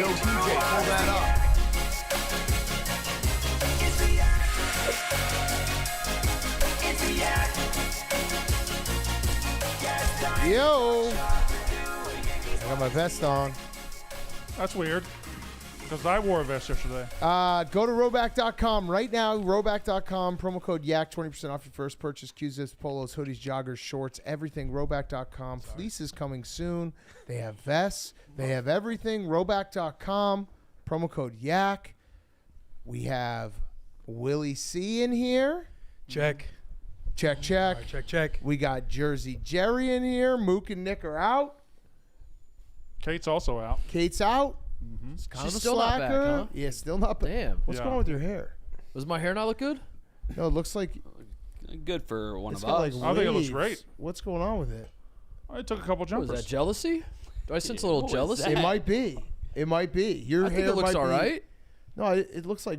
Yo, DJ, pull that up. Yo, I got my vest on. That's weird. Because I wore a vest yesterday. Go to Roback.com right now. Roback.com, promo code YAK, 20% off your first purchase. Q-zips, polos, hoodies, joggers, shorts, everything. Roback.com. Fleece is coming soon. They have vests. They have everything. Roback.com, promo code YAK. We have Willie C in here. Check. Check, check. All right, check. We got Jersey Jerry in here. Mook and Nick are out. Kate's also out. Kate's out. Mm-hmm. It's kind She's of a still not back, slacker. huh? Yeah, still not back. Damn. What's Yeah. going on with your hair? Does my hair not look good? No, it looks like Good for one it's of got us. like I think it looks waves. great. What's going on with it? I took a couple What, jumpers. is that jealousy? Do I sense a little What was jealousy? that? It might be. It might be. Your I hair think it looks might all be- right. No, it looks like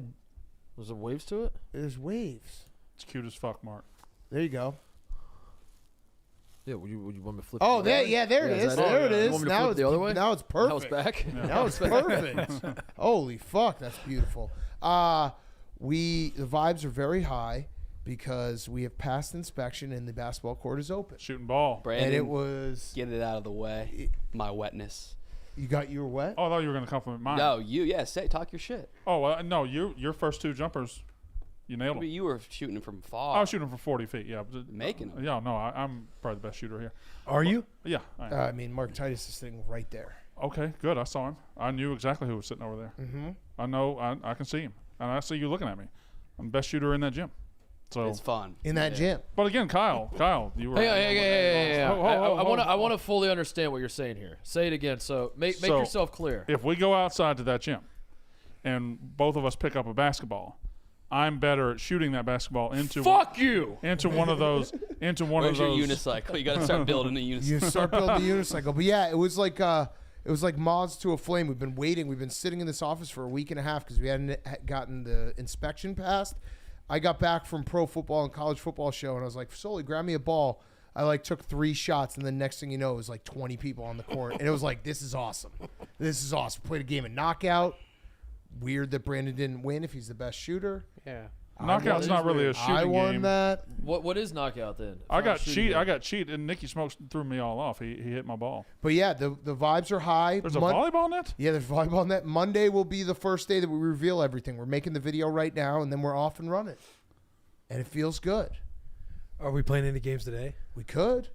Was there waves to it? there's waves. It's cute as fuck, Mark. There you go. Yeah, would you want me to flip? Oh, it there, the yeah, there Yeah, it is is. that it? There it You is. want me to Now flip it's the other way? Now it's Now it's perfect. back. Now it's perfect. Holy fuck, that's beautiful. The vibes are very high because we have passed inspection and the basketball court is open. Shooting ball. Brandon, And it was get it out of the way. My wetness. you were wet. Oh, I thought you were going to compliment mine. No, talk your shit. Oh, no, your first two jumpers, you nailed But them. you were shooting it from far. I was shooting from 40 feet, yeah. Making them. Yeah, no, I'm probably the best shooter here. Are you? Yeah. I am. I mean, Mark Titus is sitting right there. Okay, good. I saw him. I knew exactly who was sitting over there. Mm-hmm. I know. I can see him. And I see you looking at me. I'm the best shooter in that gym. So, It's fun. In that gym. But again, Kyle, you were. Hey. Ho, ho, ho, I ho. want to fully understand what you're saying here. Say it again. So make So- yourself clear. If we go outside to that gym, and both of us pick up a basketball, I'm better at shooting that basketball into Fuck you. into one of those Where's your unicycle? You got to start building a unicycle. You start building the unicycle. But yeah, it was like moths to a flame. We've been waiting. We've been sitting in this office for a week and a half because we hadn't gotten the inspection passed. I got back from pro football and college football show, and I was like, Sully, grab me a ball. I took 3 shots, and the next thing you know, it was like 20 people on the court. And it was like, this is awesome. This is awesome. Played a game of knockout. Weird that Brandon didn't win if he's the best shooter. Yeah. Knockout's not really a shooting I won game. that. What is knockout then? I got cheat, and Nicky Smokes threw me all off. He hit my ball. But yeah, the vibes are high. There's a volleyball net? Yeah, there's volleyball net. Monday will be the first day that we reveal everything. We're making the video right now, and then we're off and running. And it feels good. Are we playing any games today? We could.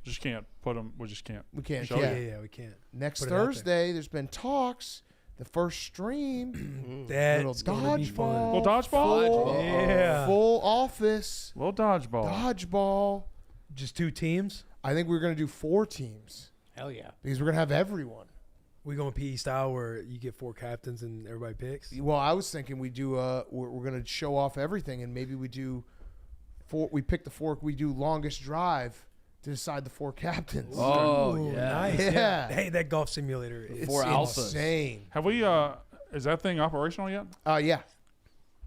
Just can't put them. We just can't. We can't. Show Yeah. Yeah, we can't. Next Put it out there. Thursday, there's been talks. The first stream. That's Little gonna be fun. Little dodgeball? Full, Yeah. full office. Little dodgeball. Dodgeball. Just 2 teams? I think we're going to do 4 teams Hell yeah. because we're going to have everyone. We going PE style where you get 4 captains and everybody picks? Well, I was thinking we do. We're going to show off everything, and maybe we do 4. We pick the 4. We do longest drive to decide the 4 captains. Oh, Ooh, yeah. Nice. Yeah. Hey, that golf simulator. It's 4 alphas. insane. Have we? Is that thing operational yet? Yeah.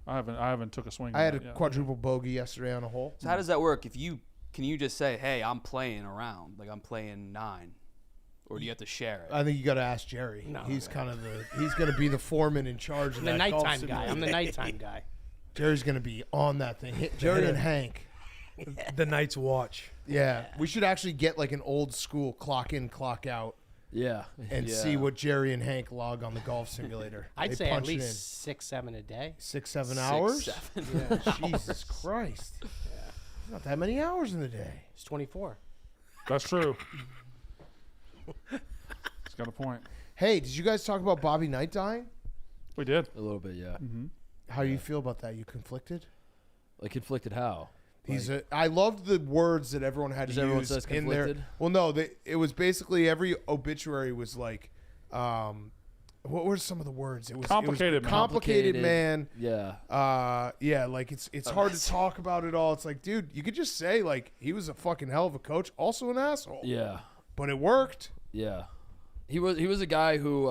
I haven't took a swing. I at had it a yet. quadruple bogey yesterday on a hole. So how does that work? Can you just say, hey, I'm playing around, like I'm playing 9, or do you have to share it? I think you got to ask Jerry. No, he's man. kind of he's going to be the foreman in charge of I'm the that golf nighttime guy. I'm the simulator. nighttime guy. Jerry's going to be on that thing. Jerry and Hank. The Night's Watch. Yeah, we should actually get like an old school clock in, clock out, Yeah. and see what Jerry and Hank log on the golf simulator. I'd They say at punch it in. least 6, 7 a day. 6, 7 6, hours. 7. Yeah, Jesus Christ. Not that many hours in the day. It's 24. That's true. It's got a point. Hey, did you guys talk about Bobby Knight dying? We did. A little bit, yeah. How do you feel about that? You conflicted? Like conflicted how? I loved the words that everyone had Does to everyone use says in there. conflicted? Well, no, it was basically every obituary was like, what were some of the words? It was Complicated man. complicated man. Yeah. Yeah, like it's hard to talk about it all. It's like, dude, you could just say like he was a fucking hell of a coach, also an asshole. Yeah. But it worked. Yeah. He was a guy who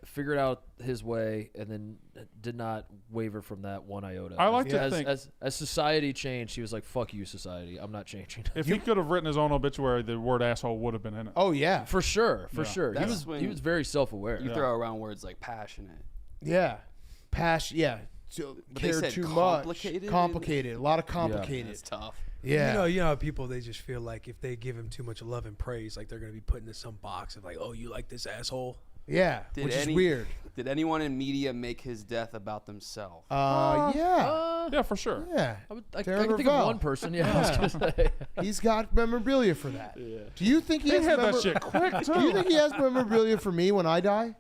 figured out his way, and then did not waver from that one iota. I like to as, think- as society changed, he was like, "Fuck you, society. I'm not changing." If he could have written his own obituary, the word asshole would have been in it. Oh yeah, For sure. Yeah. He That's was when he was very self-aware. You throw around words like passionate. yeah, passion. Yeah, But they care said too complicated? much. Complicated. A lot of complicated. It's tough. Yeah. You know how people, they just feel like if they give him too much love and praise, like they're gonna be put into some box of like, oh, you like this asshole. Yeah, Did which any- is weird. Did anyone in media make his death about themselves? Yeah, Yeah, for sure. yeah. I Darren can think Ravel. of one person. Yeah, I was gonna say. He's got memorabilia for that. Do you think he He has had that shit quick Do you too. think he has memorabilia for me when I die?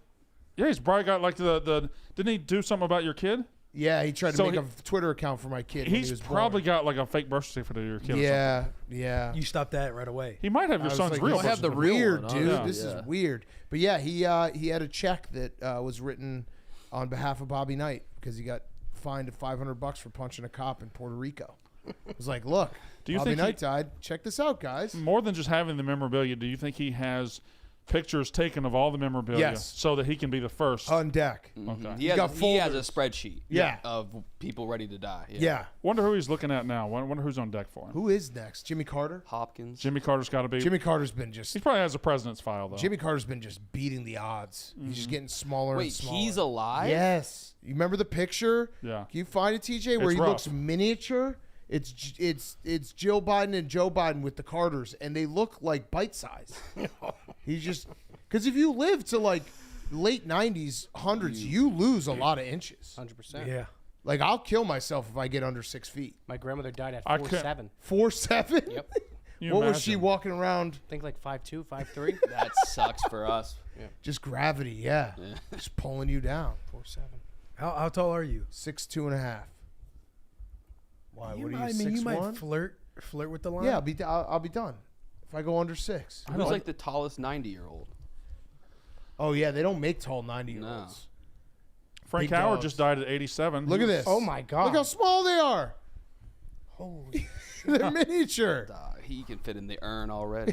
Yeah, he's probably got like the. Didn't he do something about your kid? Yeah, he tried to So make he- a Twitter account for my kid. when he He's was probably born. got like a fake birth certificate of your kid. Or Yeah, yeah. You stop that right away. He might have I your was son's like, real this birth have the certificate. real weird, one, huh? dude. Yeah. This Yeah. is weird. But yeah, he had a check that was written on behalf of Bobby Knight because he got fined $500 for punching a cop in Puerto Rico. It was like, look, Do you Bobby think he- Knight died. Check this out, guys. More than just having the memorabilia, do you think he has pictures taken of all the memorabilia Yes. so that he can be the first? On deck. Okay. He has got a folders. spreadsheet. Yeah. Of people ready to die. Yeah. Wonder who he's looking at now. Wonder who's on deck for him. Who is next? Jimmy Carter? Hopkins. Jimmy Carter's got to be. Jimmy Carter's been just He probably has a president's file though. Jimmy Carter's been just beating the odds. He's just getting smaller and Wait, smaller. he's alive? Yes. You remember the picture? Yeah. Can you find it, TJ, where It's he rough. looks miniature? It's Jill Biden and Joe Biden with the Carters, and they look like bite size. He's just because if you live to like late 90s, hundreds, you lose a lot of inches. 100%. Yeah. Like I'll kill myself if I get under 6 feet. My grandmother died at I 4'7". 4'7"? Yep. Can you What was she imagine? walking around? I think like 5'2", 5'3". That sucks for us. Just gravity, yeah. Just pulling you down. 4'7". How tall are you? 6'2.5". Why? You what are might, you? 6'1"? you might flirt with the line. Yeah, I'll be done if I go under 6. Who's like the tallest 90-year-old? Oh yeah, they don't make tall 90-year-olds. Frank Big Howard dogs. just died at 87. Look at this. Oh my God. Look how small they are. Holy They're miniature. He can fit in the urn already.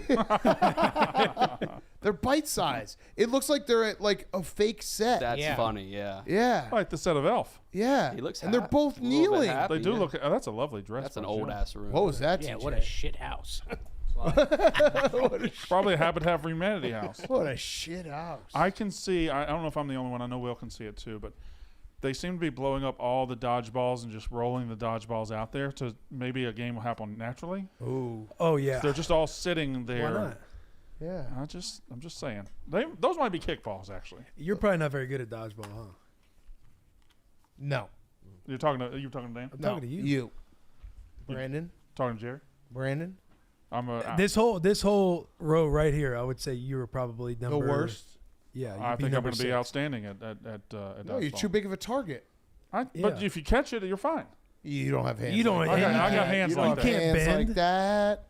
They're bite size. It looks like they're at like a fake set. That's Yeah. funny, yeah. yeah, like the set of Elf. yeah. He looks and they're happy. both A little bit kneeling. happy. They do Yeah. look. Oh, that's a lovely dress. That's an Buzz, yeah. old-ass room. What was that? Yeah, TJ? what a shit house. Probably a Habitat for Humanity house. What a shit house. I can see. I don't know if I'm the only one. I know Will can see it too, but they seem to be blowing up all the dodgeballs and just rolling the dodgeballs out there to maybe a game will happen naturally. Ooh, Oh yeah. They're just all sitting Why there. not? yeah. I'm just saying. Those might be kickballs actually. You're probably not very good at dodgeball, huh? No, You're talking to Dan? I'm talking to you. you. Brandon. Talking to Jerry? Brandon. I'm a. This whole row right here, I would say you were probably number The worst. Yeah, I you'd be think I'm number going to be 6. outstanding at No, you're dodgeball. too big of a target. But Yeah. if you catch it, you're fine. You don't have hands. You don't like have that. hands. I got hands You don't like have that. You can't hands bend. like that.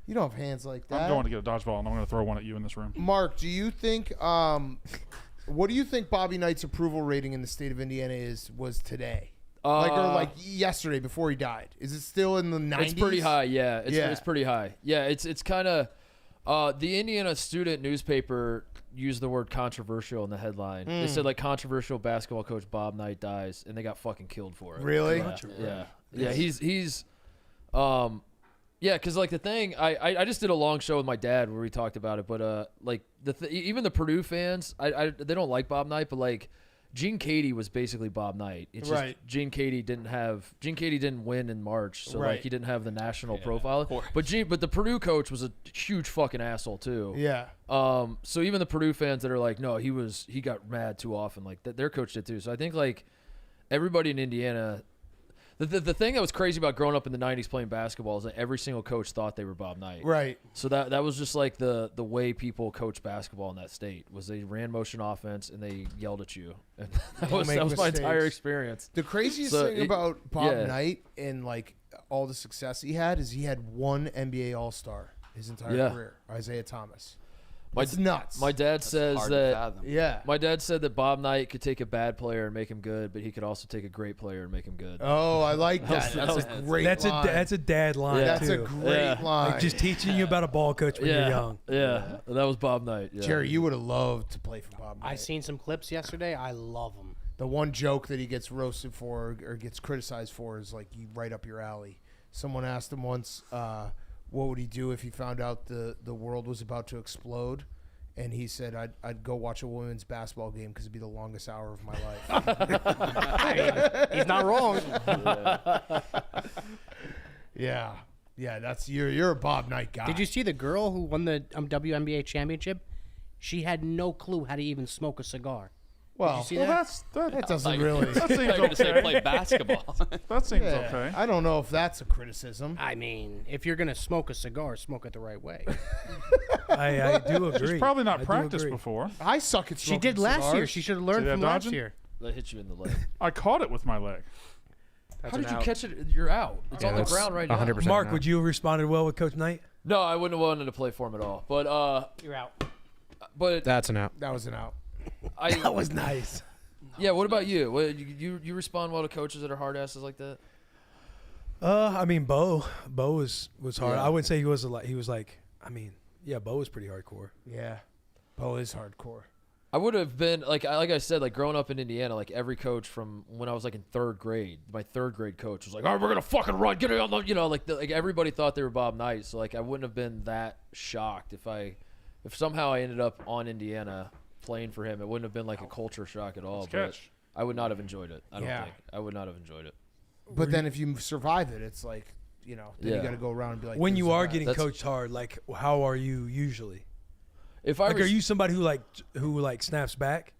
You don't have hands like that. I'm going to get a dodgeball and I'm going to throw one at you in this room. Mark, do you think? What do you think Bobby Knight's approval rating in the state of Indiana was today? Like yesterday before he died? Is it still in the 90s? It's pretty high, yeah. Yeah. It's pretty high. Yeah, it's kind of the Indiana Student newspaper used the word controversial in the headline. They said like controversial basketball coach Bob Knight dies, and they got fucking killed for it. Really? Yeah. He's yeah, because like the thing, I just did a long show with my dad where we talked about it, but like even the Purdue fans, they don't like Bob Knight, but like Gene Cady was basically Bob Knight. It's just Right. Gene Cady didn't win in March, so Right. like he didn't have the national profile. course. But the Purdue coach was a huge fucking asshole too. Yeah. So even the Purdue fans that are like, no, he got mad too often, like their coach did too. So I think like everybody in Indiana. The thing that was crazy about growing up in the 90s playing basketball is that every single coach thought they were Bob Knight. Right. So that was just like the way people coach basketball in that state was they ran motion offense and they yelled at you. And that was make my entire mistakes. experience. The craziest So thing about Bob yeah. Knight and like all the success he had is he had one NBA All-Star his entire Yeah. career, Isaiah Thomas. It's nuts. My dad says Hard to that. fathom. Yeah. My dad said that Bob Knight could take a bad player and make him good, but he could also take a great player and make him good. Oh, I like that. That That's was- a great That's line. that's a dad line That's too. a great Yeah. line. Like just teaching you about a ball coach when you're young. Yeah, that was Bob Knight. Yeah. Jerry, you would have loved to play for Bob Knight. I seen some clips yesterday. I love them. The one joke that he gets roasted for or gets criticized for is like you right up your alley. Someone asked him once, what would he do if he found out the world was about to explode? And he said, I'd go watch a women's basketball game because it'd be the longest hour of my life. He's not wrong. Yeah. Yeah, that's you're a Bob Knight guy. Did you see the girl who won the WNBA championship? She had no clue how to even smoke a cigar. Well, see Well, that? that doesn't really. That I seems was going to say okay. play basketball. That seems Yeah, okay. I don't know if that's a criticism. I mean, if you're gonna smoke a cigar, smoke it the right way. I do agree. She's probably I not do practiced agree. before. I suck at She smoking did last year. cigars. She should have learned See that from last dodging? year. That hit you in the leg. I caught it with my leg. That's How an did you out. catch it? You're out. It's Yeah, on the that's ground right now. 100%. Mark, out. would you have responded well with Coach Knight? No, I wouldn't have wanted to play for him at all. But You're out. That's an out. That was an out. I was nice. yeah. What about you? What, you respond well to coaches that are hard asses like that? I mean, Bo was hard. Yeah. I wouldn't say he was he was like. I mean, yeah, Bo was pretty hardcore. Yeah. Bo is hardcore. I would have been like I said, like growing up in Indiana, like every coach from when I was like in third grade, my third grade coach was like, "All right, we're gonna fucking run, get it on the," like everybody thought they were Bob Knight, so like I wouldn't have been that shocked if somehow I ended up on Indiana playing for him. It wouldn't have been like a culture shock at all. Nice But catch. I would not have enjoyed it. I don't Yeah. think I would not have enjoyed it. But then if you survive it, it's like, then you Yeah. got to go around and be like, When "This you is are bad." getting That's- coached hard, like how are you usually? If I Like, res- are you somebody who snaps back?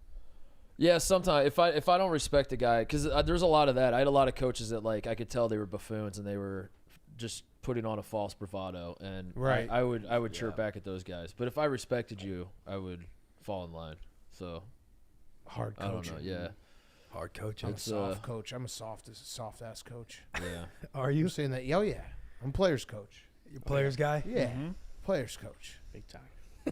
Yeah, sometimes if I don't respect a guy, because there's a lot of that. I had a lot of coaches that like I could tell they were buffoons and they were just putting on a false bravado, and Right. I would chirp back at those guys. But if I respected you, I would fall in line. So hard I don't coaching. know. Yeah, Hard coaching. I'm a It's, soft coach. I'm a soft ass coach. yeah. Are You you saying that? Oh yeah, I'm players coach. you players guy? Yeah, players coach. Big time.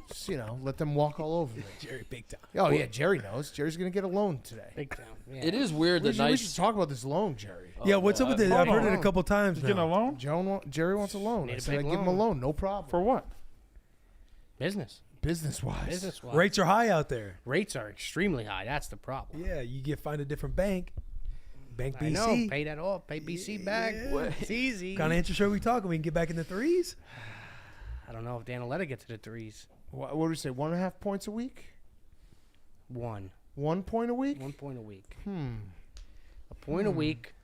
Just let them walk all over me. Jerry, big time. Oh yeah, Jerry knows. Jerry's gonna get a loan today. Big time. Yeah. It is weird We that should, we should nice. talk about this loan, Jerry. Yeah, what's up with it? I've hold heard it on. a couple times You getting a now. loan? Jerry wants a loan. Need I a said I'd big give him a loan. loan, no problem. For what? Business. Business wise. Business wise. Rates are high out there. Rates are extremely high. That's the problem. Yeah, you find a different bank. Bank I BC. know. Pay that off. Pay BC back. It's easy. Kind of interest rate we talking? We can get back in the threes. I don't know if Dan will let it get to the threes. What do we say? 1.5 points a week? 1 1 point a week? 1 point a week. Hmm. A point a week.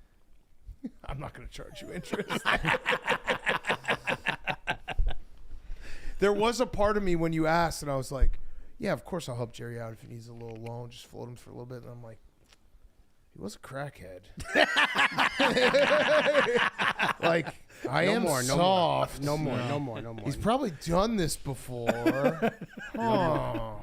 I'm not going to charge you interest. There was a part of me when you asked, and I was like, yeah, of course I'll help Jerry out if he needs a little loan. Just float him for a little bit. And I'm like, he was a crackhead. Like, I am soft. No more. No more. No more. He's probably done this before. Oh.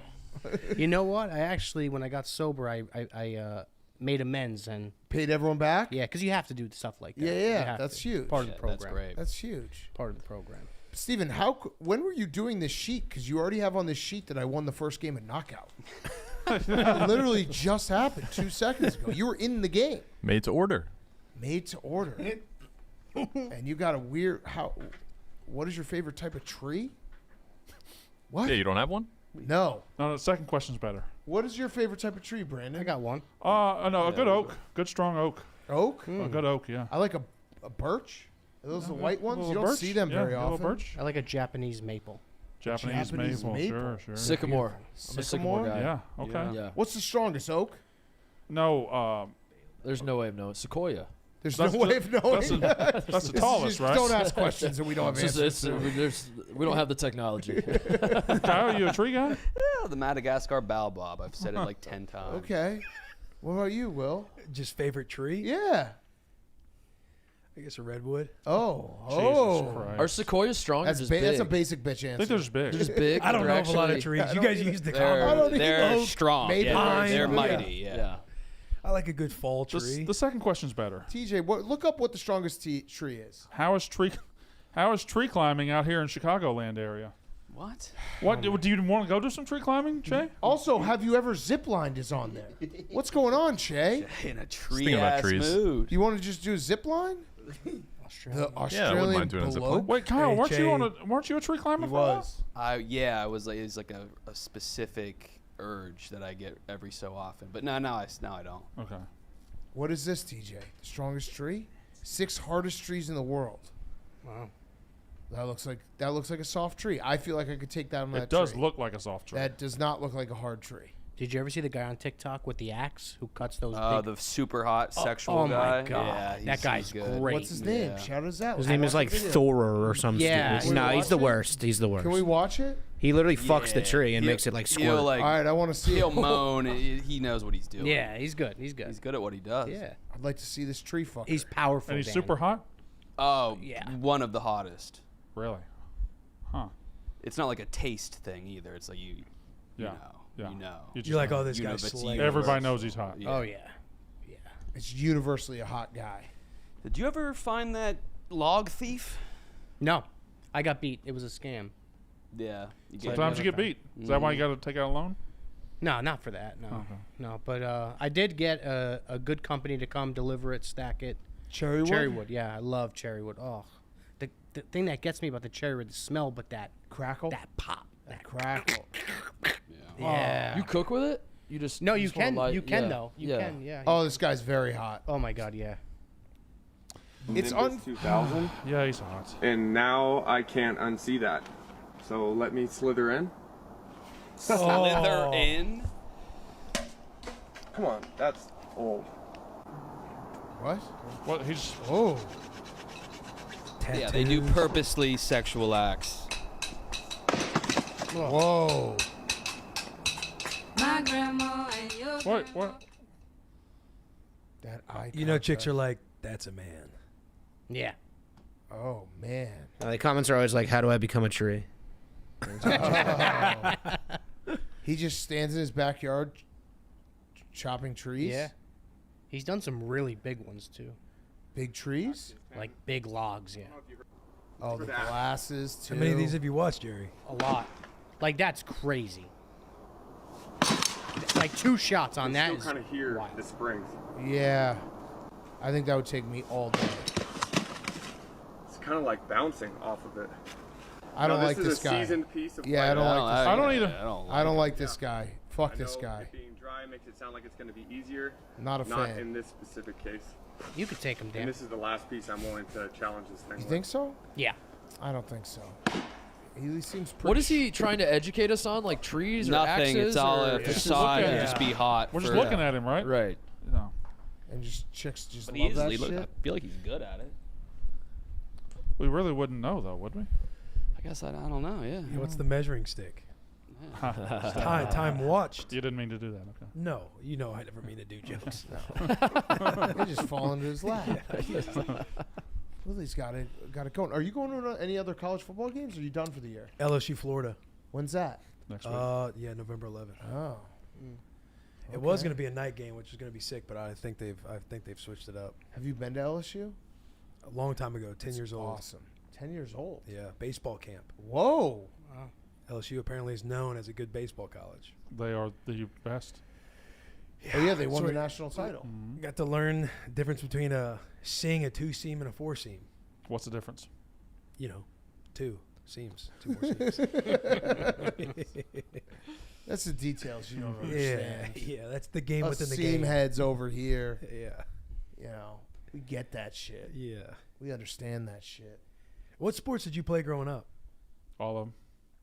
You know what? I actually, when I got sober, I made amends and Paid everyone back? yeah, because you have to do stuff like that. Yeah, You yeah. have That's to. huge. Part of the Yeah, program. that's great. That's huge. Part of the program. Steven, when were you doing this sheet? Because you already have on this sheet that I won the first game at knockout. It literally just happened 2 seconds ago. You were in the game. Made to order. Made to order. And you got a weird what is your favorite type of tree? What? Yeah, you don't have one? No. No, the second question's better. What is your favorite type of tree, Brandon? I got one. No, a good oak. Good strong oak. Oak? A good oak, yeah. I like a birch. Are those the white ones? Little You don't birch. see them Yeah, very little often. birch. I like a Japanese maple. Japanese Japanese maple. maple. Sure. Sycamore. I'm a sycamore guy. Yeah, okay. Yeah. What's the strongest oak? No, There's no way of knowing. Sequoia. There's That's no way of knowing. that's the This is tallest, just- right? Don't ask questions that we don't have It's just- answers to. we don't have the technology. Kyle, you a tree guy? Yeah, the Madagascar baobab. I've said it like 10 times. Okay. What about you, Will? Just favorite tree? Yeah. I guess a redwood. Oh. Jesus Oh. Christ. Are sequoias strong or That's, just ba- big? that's a basic bitch answer. I think they're just big. They're just big. I don't They're know of a lot of actually- trees. You guys use the They're, I don't combo. they're know. strong. Maybe Yeah, pine, they're yeah. mighty. Yeah. Yeah. I like a good fall tree. The second question's better. TJ, look up what the strongest tree is. How is tree climbing out here in Chicagoland area? What? What do you want to go do some tree climbing, Jay? Also, have you ever ziplined is on there? What's going on, Shay? In a thinking about tree-ass trees. mood. You want to just do a zipline? The Yeah, I wouldn't Australian mind doing a zip below? line. Wait, Kyle, Hey, weren't you a tree climber? He for a while? was. I was like, it's like a specific urge that I get every so often. But now I don't. Okay. What is this, TJ? The strongest tree? 6 hardest trees in the world. Wow. That looks like a soft tree. I feel like I could take that on that It does tree. look like a soft tree. That does not look like a hard tree. Did you ever see the guy on TikTok with the axe who cuts those big? The super hot sexual oh guy. my God. Yeah, That he's guy's good. great. What's his name? Yeah. Shout us out. His name is like Thorer or some Yeah. stupid. Can we No, he's the watch it? worst. He's the worst. Can we watch it? He literally fucks the Yeah. tree and He'll- makes it like He'll squirt. like All right, I want to see he'll it. moan. He knows what he's doing. Yeah, he's good. He's good. He's good at what he does. Yeah, I'd like to see this tree fucker. he's powerful. and he's Dan. super hot? Oh, Yeah. One of the hottest. Really? Huh. It's not like a taste thing either. It's like you Yeah. know. Yeah. You know. You just You're like, know. oh, this You know, guy's but slaying. you- Everybody knows he's hot. Yeah. Oh yeah, yeah. It's universally a hot guy. Did you ever find that log thief? No, I got beat. It was a scam. Yeah. Sometimes you get beat. Is that why you got to take out a loan? No, not for that. No, Okay. no. But I did get a good company to come deliver it, stack it. Cherrywood? Cherrywood. Yeah, I love cherrywood. Oh, the thing that gets me about the cherrywood, the smell, but that Crackle? pop. That Crackle. yeah. You cook with it? You just no, you you just wanna can. light- You can yeah. though. You can. Yeah. Oh, this guy's very hot. Oh my God. Yeah. It's Nimbus 2000, Yeah, he's hot. and now I can't unsee that. So let me slither in. Slither in. Come on, that's old. What? What? He's Oh. Yeah, they do purposely sexual acts. Whoa. My grandma and your what? That eye You know, chicks contact. are like, that's a man. Yeah. Oh, man. The comments are always like, "How do I become a tree?" He just stands in his backyard chopping trees? Yeah. He's done some really big ones too, Big trees? like big logs. Yeah. Oh, the glasses, too. How many of these have you watched, Jerry? A lot. Like that's crazy. Like 2 shots on that Still is kind of hear wild. the springs. Yeah. I think that would take me all day. It's kind of like bouncing off of it. I don't Now, like this this is a guy. seasoned piece of Yeah, I don't plywood. like this. I don't either. I don't like this guy. Fuck I this know guy. it being dry makes it sound like it's going to be easier. Not a Not fan. in this specific case. You could take him And down. this is the last piece I'm willing to challenge this thing You with. think so? Yeah. I don't think so. He seems pretty. What is he trying to educate us on? Like trees or Nothing. axes? It's all or a facade looking to at just it. be hot. We're just for- looking at him, right? Right. No. And just chicks just But love that easily, shit. I feel like he's good at it. We really wouldn't know, though, would we? I guess I don't know. Yeah. What's the measuring stick? Time watched. You didn't mean to do that. Okay. No, you know I never mean to do jokes. They just fall into his lap. Lily's got it going. Are you going to any other college football games? Or are you done for the year? LSU, Florida. When's that? Next week. Yeah, November 11th. Oh. It was Okay. going to be a night game, which was going to be sick, but I think they've switched it up. Have you been to LSU? A long time ago, 10 years old. Awesome. 10 years old. Yeah, baseball camp. Whoa. LSU apparently is known as a good baseball college. They are the best. Oh yeah, they won So the we- national title. Got to learn the difference between a 2-seam, and a 4-seam. What's the difference? You know, 2 seams, 2 more seams. That's the details you don't yeah, understand. yeah, that's the game Us within the seam game. heads over here. Yeah, You know, we get that shit. yeah. We understand that shit. What sports did you play growing up? All of them.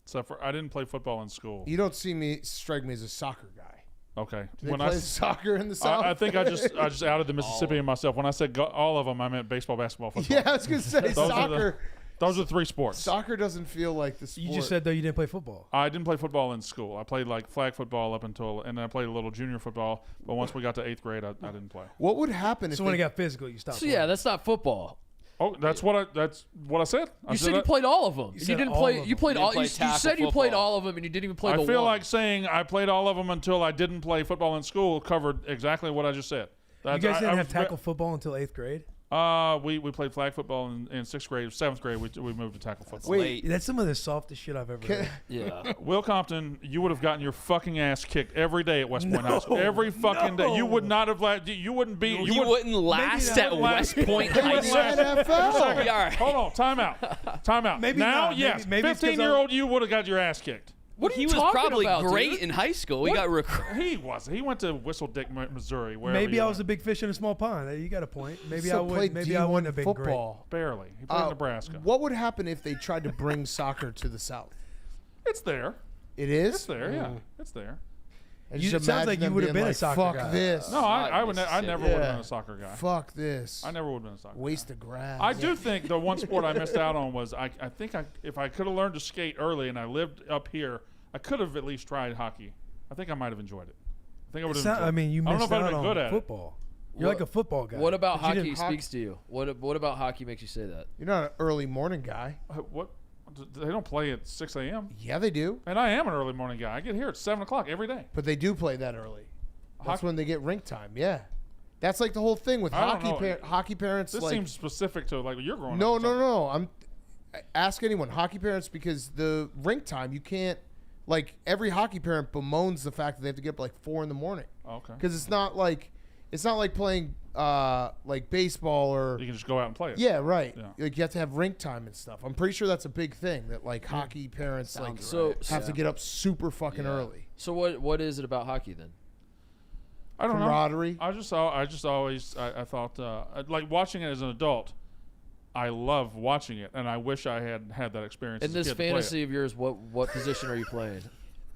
Except for I didn't play football in school. You don't strike me as a soccer guy. Okay. Do they play soccer in the South? I think I just outed the Mississippi in myself. When I said all of them, I meant baseball, basketball, football. Yeah, I was gonna say Those are soccer. Those are 3 sports. Soccer doesn't feel like the sport. You just said though you didn't play football. I didn't play football in school. I played like flag football up until, and then I played a little junior football. But once we got to 8th grade, I didn't play. What would happen if So when it they, got physical, you stopped. So yeah, that's not football. Oh, that's what I said. I You said you that. played all of them. And said you didn't all play. of You them. played You all. didn't You, play you tackle said you played football. all of them, and you didn't even play I the feel one. like saying I played all of them until I didn't play football in school covered exactly what I just said. You guys didn't I have was tackle football until 8th grade. We played flag football in 6th grade. 7th grade, we moved to tackle football. Wait, that's some of the softest shit I've ever heard. Yeah. Will Compton, you would have gotten your fucking ass kicked every day at West Point High School. Every fucking day. You would not have. You wouldn't be. You wouldn't last at West Point High School. NFL. All right. Hold on. Time out. Time out. Maybe now, not. yes. Maybe it's 'cause 15-year-old you would have got your ass kicked. What are He you was talking probably about, great dude? in high school. He got recruited. He wasn't. He went to Whistle Dick, Missouri. Wherever Maybe you I was went. a big fish in a small pond. You got a point. Maybe I Still would. played Maybe I D1 wouldn't have been football. Barely. He played in Nebraska. What would happen if they tried to bring soccer to the South? It's there. It is. It's there. Yeah. It's there. And You- just it sounds imagine like you them would have being been a like, soccer Fuck guy. this. No, I never would have Yeah. been a soccer guy. Fuck this. I never would have been a soccer Waste guy. of grass. I do think the one sport I missed out on was I think if I could have learned to skate early and I lived up here, I could have at least tried hockey. I think I might have enjoyed it. I think I would have. great. I mean, you I don't know missed if I'd out have been good on at football. You're like a football guy. What about But you hockey didn't- speaks to you? What about hockey makes you say that? You're not an early morning guy. What? They don't play at 6 a.m. Yeah, they do. And I am an early morning guy. I get here at 7 o'clock every day. But they do play that early. That's Hockey- when they get rink time. Yeah. That's like the whole thing with I don't know. hockey parents. This like, seems specific to like you're growing no, up. no. Ask anyone. Hockey parents, because the rink time, you can't. Like every hockey parent bemoans the fact that they have to get up like 4 in the morning. Okay. Because it's not like playing like baseball or. You can just go out and play it. Yeah, right. Yeah. Like you have to have rink time and stuff. I'm pretty sure that's a big thing that like hockey parents like So have to get up super fucking early. So what is it about hockey then? I don't know. Camaraderie. I just always thought like watching it as an adult. I love watching it, and I wish I had that experience. In as a this kid to play it. fantasy of yours, what position are you playing?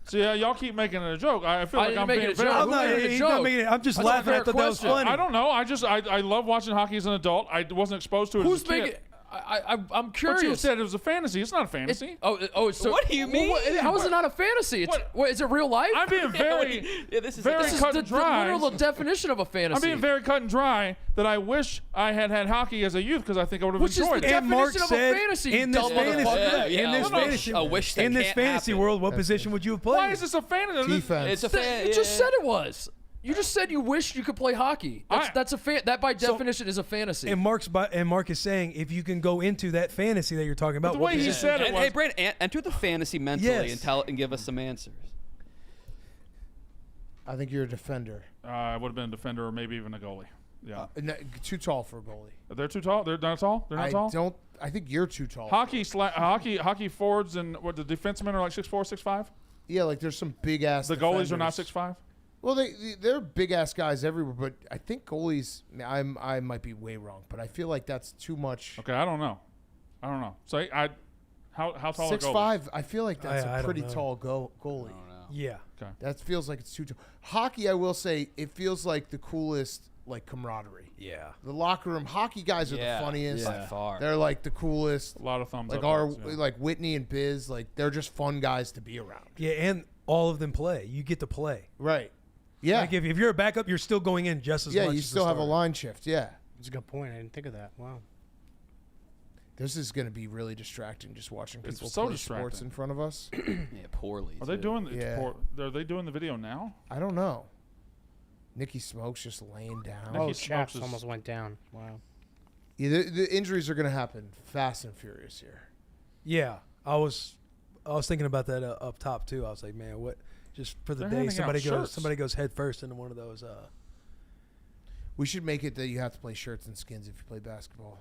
So yeah, y'all keep making it a joke. I feel I like didn't I'm make being it a very. joke. I'm not, Who made it a he's not joke? making it. I'm just That's a laughing. I fair thought that was question. funny. I don't know. I love watching hockey as an adult. I wasn't exposed to it Who's as a kid. making? I'm But curious. you said it was a fantasy. It's not a fantasy. So What do you mean? How is it not a fantasy? It's, what is it real life? I'm being very, Yeah, this is very this is cut the and dry. literal definition of a fantasy. I'm being very cut and dry that I wish I had hockey as a youth because I think I would have Which is enjoyed the it. And Mark definition of a said, fantasy, in this dumb fantasy, motherfucker. in this No, no, fantasy, a wish that in this can't fantasy happen. world, what position would you have played? Why is this a fantasy? Defense. It's a fan. You just said it was. You just said you wished you could play hockey. That's that by definition is a fantasy. And Mark is saying if you can go into that fantasy that you're talking about, the what way he position? said it And, was. hey, Brandon, enter the fantasy mentally Yes. and give us some answers. I think you're a defender. I would have been a defender or maybe even a goalie. Yeah, Too tall for a goalie. they're too tall. They're not tall. They're not tall. I think you're too tall. Hockey forwards and what the defensemen are like 6'4", 6'5". Yeah, like there's some big ass. The goalies are not defenders. 6'5". Well, they're big ass guys everywhere, but I think goalies. I might be way wrong, but I feel like that's too much. Okay, I don't know. So how tall are goalies? 6'5". I feel like that's I a don't pretty know. tall goalie. Yeah. Okay. That feels like it's too tall. Hockey, I will say, it feels like the coolest, like camaraderie. Yeah. The locker room hockey guys are Yeah, the funniest. by far. They're like the coolest. A lot of thumbs Like up. yeah. like Whitney and Biz, like they're just fun guys to be around. Yeah, and all of them play. You get to play. Right. Yeah. Like if you're a backup, you're still going in just as much. Yeah, you as still the have a starter. line shift. Yeah. That's a good point. I didn't think of that. Wow. This is going to be really distracting just watching It's people so play sports distracting. in front of us. Yeah, poorly. Are they too. doing? Yeah. Are they doing the video now? I don't know. Nikki Smokes just laying down. Nikki Oh, Smokes Chaps is- almost went down. Wow. Yeah, the injuries are going to happen fast and furious here. Yeah, I was thinking about that up top too. I was like, man, what? Just for the They're day, handing out shirts. somebody goes head first into one of those. We should make it that you have to play shirts and skins if you play basketball.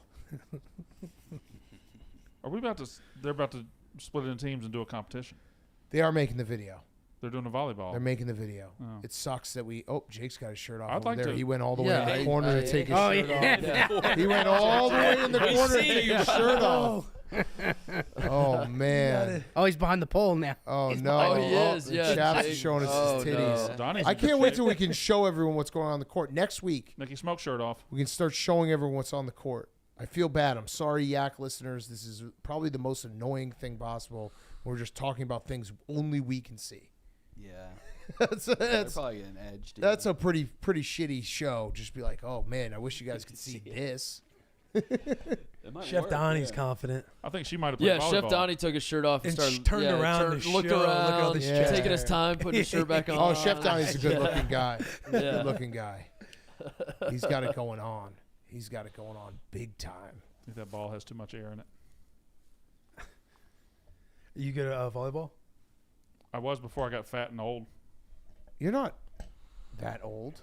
Are we about to? They're about to split it in teams and do a competition. They are making the video. They're doing a volleyball. They're making the video. Oh. It sucks that we. Oh, Jake's got his shirt off I'd over like there. to- He went all the Yeah, way in I- the corner I- to take his Oh, shirt yeah. off. He went all the way in the We corner to see take you. his shirt off. Oh man. Oh, he's behind the pole now. Oh He's no. behind Oh, he is, the yeah, Chaps Jake. is showing us Oh, his titties. no. Donnie's I in good can't wait shape. till we can show everyone what's going on in the court next week. Nikki Smoke shirt off. We can start showing everyone what's on the court. I feel bad. I'm sorry, Yak listeners. This is probably the most annoying thing possible. We're just talking about things only we can see. Yeah. That's They're probably getting edged. dude. that's a pretty shitty show. Just be like, oh man, I wish you guys could see this. It might Chef work, Donnie's yeah. confident. I think she might have played Yeah, volleyball. Chef Donnie took his shirt off and, And started turned around to looked show, look at all around, this chest taking his hair. time, putting his shirt back on. Oh, Chef Donnie's a good looking guy. Yeah. Good looking guy. He's got it going on. He's got it going on big time. I think that ball has too much air in it. You good at volleyball? I was before I got fat and old. You're not that old.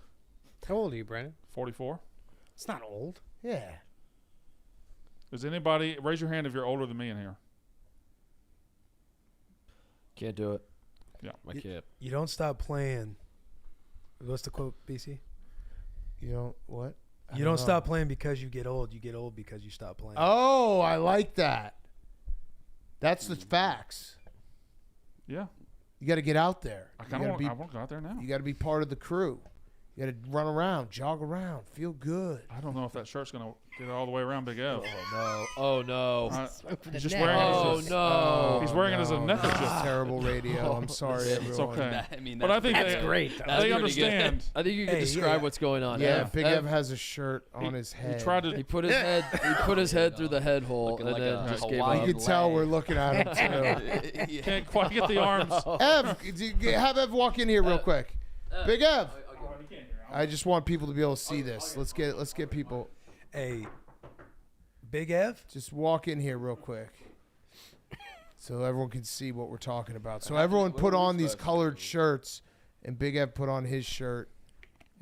How old are you, Brandon? 44. It's not old. Yeah. Does anybody raise your hand if you're older than me in here? Can't do it. Yeah, I can't. You don't stop playing. What's the quote, BC? You don't what? You don't stop playing because you get old. You get old because you stop playing. Oh, I like that. That's the facts. Yeah. You got to get out there. I kind of want to go out there now. You got to be part of the crew. You got to run around, jog around, feel good. I don't know if that shirt's going to get all the way around Big Ev. Oh no. He's just wearing it. He's wearing it as a neckerchief. This is terrible radio. I'm sorry, It's everyone. okay. I mean, But I think That's great. They understand. I think you can describe what's going on. Yeah, Ev, Big Ev, Ev has a shirt on his head. He tried to. He put his head. He put his head through the head hole Looking and like then a just gave Hawaiian up. You can tell we're looking at him too. Can't quite get the arms. Ev, have Ev walk in here real quick. Big Ev. I just want people to be able to see this. Let's get people. Hey, Big Ev? Just walk in here real quick, so everyone can see what we're talking about. So everyone put on these colored shirts, and Big Ev put on his shirt,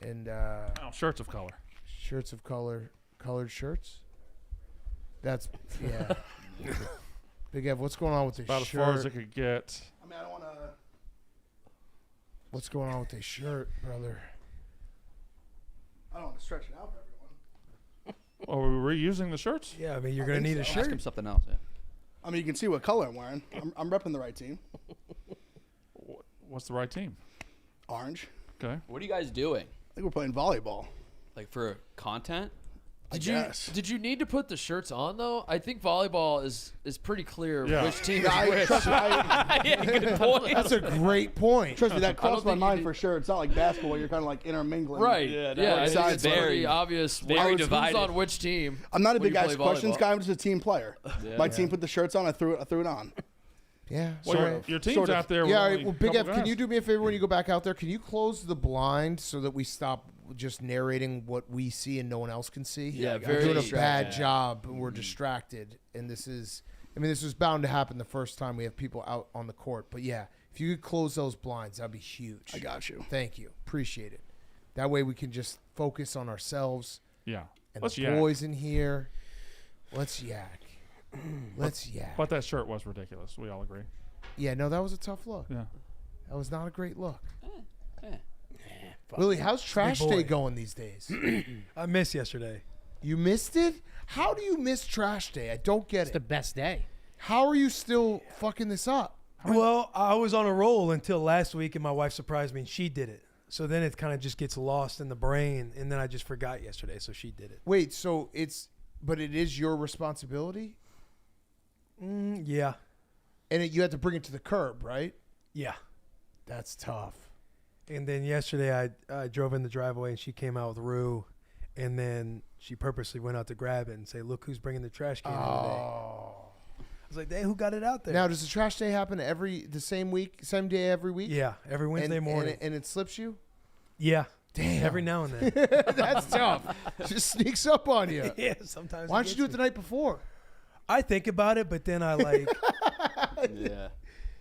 and Shirts of color. shirts of colored shirts. That's yeah. Big Ev, what's going on with this About as shirt? far as it could get. I mean, I don't want to. What's going on with this shirt, brother? I don't want to stretch it out for everyone. Oh, are we reusing the shirts? Yeah, I mean, you're I going to think need a so. Ask shirt. him something else. Yeah. I mean, you can see what color I'm wearing. I'm repping the right team. What's the right team? Orange. Okay. What are you guys doing? I think we're playing volleyball. Like for content? Did you need to put the shirts on though? I think volleyball is pretty clear Yeah. which team Yeah, is which. trust me, Yeah, good point. That's a great point. trust me, that crossed my think you mind need- for sure. It's not like basketball where you're kind of like intermingling. Right. Yeah, Yeah, no, I it's think it's very- very obvious very who's divided. on which team. I'm not a when big you ask play questions volleyball. guy. I'm just a team player. My team put the shirts on. I threw it on. Yeah. Well, sorry. your team's Sort of. out there. Yeah, all with right. only Well, a Big couple Ev, can guys. you do me a favor when you go back out there? Can you close the blind so that we stop just narrating what we see and no one else can see? Yeah, We're very doing a distracting. bad job and we're distracted. And this is bound to happen the first time we have people out on the court. But yeah, if you could close those blinds, that'd be huge. I got you. Thank you. Appreciate it. That way we can just focus on ourselves Yeah. and Let's the yak. boys in here. Let's yak. Let's yak. But that shirt was ridiculous. We all agree. Yeah, no, that was a tough look. Yeah. That was not a great look. Eh. Willie, how's trash boy. day going these days? I missed yesterday. You missed it? How do you miss trash day? I don't get It's the it. best day. How are you still fucking this up? Well, I was on a roll until last week, and my wife surprised me, and she did it. So then it kind of just gets lost in the brain, and then I just forgot yesterday, so she did it. Wait, so it is your responsibility? Yeah. And you had to bring it to the curb, right? Yeah. That's tough. And then yesterday I drove in the driveway, and she came out with Rue, and then she purposely went out to grab it and say, look who's bringing the trash can in today. I was like, dang, who got it out there? Now, does the trash day happen the same day every week? Yeah, every Wednesday morning. And it slips you? Yeah. Damn. Every now and then. That's tough. Just sneaks up on you. Yeah, sometimes. Why don't you do it the night before? I think about it, but then I like Yeah.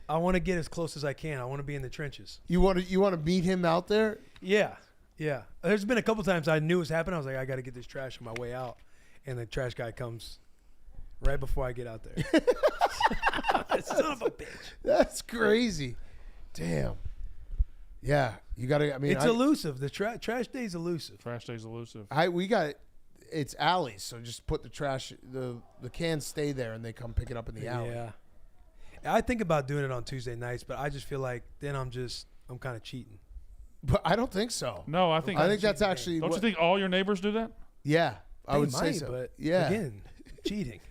I want to get as close as I can. I want to be in the trenches. You want to meet him out there? Yeah. Yeah. There's been a couple times I knew it was happening. I was like, I got to get this trash on my way out. And the trash guy comes right before I get out there. Son of a bitch. That's crazy. Damn. Yeah, you got to. I mean, It's elusive. The trash day is elusive. Trash day's elusive. we got. It's alleys, so just put the trash. The cans stay there, and they come pick it up in the alley. Yeah. I think about doing it on Tuesday nights, but I just feel like then I'm kind of cheating. But I don't think so. No, I think that's actually. Don't you think all your neighbors do that? Yeah, I They would say might, so. But yeah, again, cheating.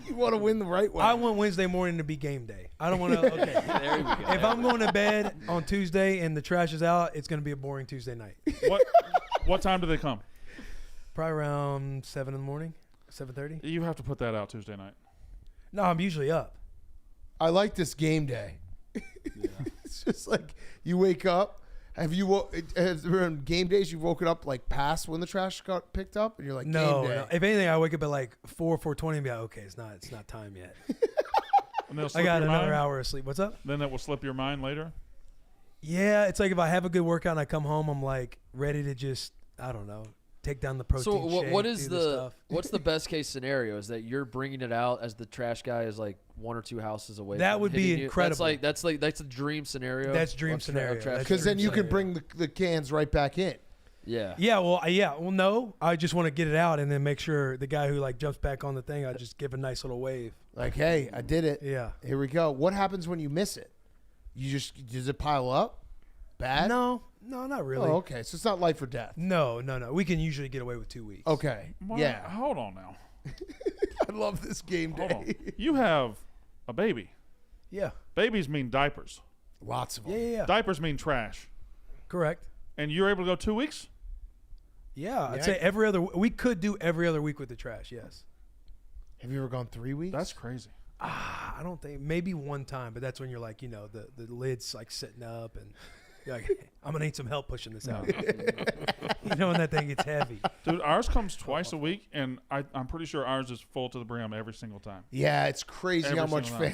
you want to win the right way. I want Wednesday morning to be game day. I don't want to. Okay. There we go. If I'm going to bed on Tuesday and the trash is out, it's going to be a boring Tuesday night. What time do they come? Probably around 7 in the morning, 7:30. You have to put that out Tuesday night. No, I'm usually up. I like this game day. It's just like you wake up. Have there been game days you've woken up like past when the trash got picked up, and you're like, No, game day. no. If anything, I wake up at like 4:20 and be like, okay, it's not time yet. And they'll I slip got your another mind? hour of sleep. What's up? Then that will slip your mind later. Yeah, it's like if I have a good workout and I come home, I'm like ready to just, I don't know, take down the protein So shake, what is do stuff. what's the best case scenario? Is that you're bringing it out as the trash guy is like 1 or 2 houses away? That from would be hitting you? incredible. That's a dream scenario. That's dream of scenario. trash That's Because then you Sure. can bring the cans right back in. yeah. Yeah, well, no, I just want to get it out and then make sure the guy who like jumps back on the thing, I just give a nice little wave. Like, hey, I did it. Yeah. Here we go. What happens when you miss it? Does it pile up? Bad? No, not really. Oh, okay. So it's not life or death. No. We can usually get away with 2 weeks. Okay. Well, Yeah. Hold on now. I love this game Hold day. on. You have a baby. Yeah. Babies mean diapers. Lots of them. Yeah. Diapers mean trash. Correct. And you're able to go 2 weeks? Yeah, I'd Yeah. say we could do every other week with the trash. Yes. Have you ever gone 3 weeks? That's crazy. I don't think maybe one time, but that's when you're like, the lid's like sitting up and you're like, I'm gonna need some help pushing this out. When that thing gets heavy. Dude, ours comes twice a week, and I'm pretty sure ours is full to the brim every single time. Yeah, it's crazy Every how much single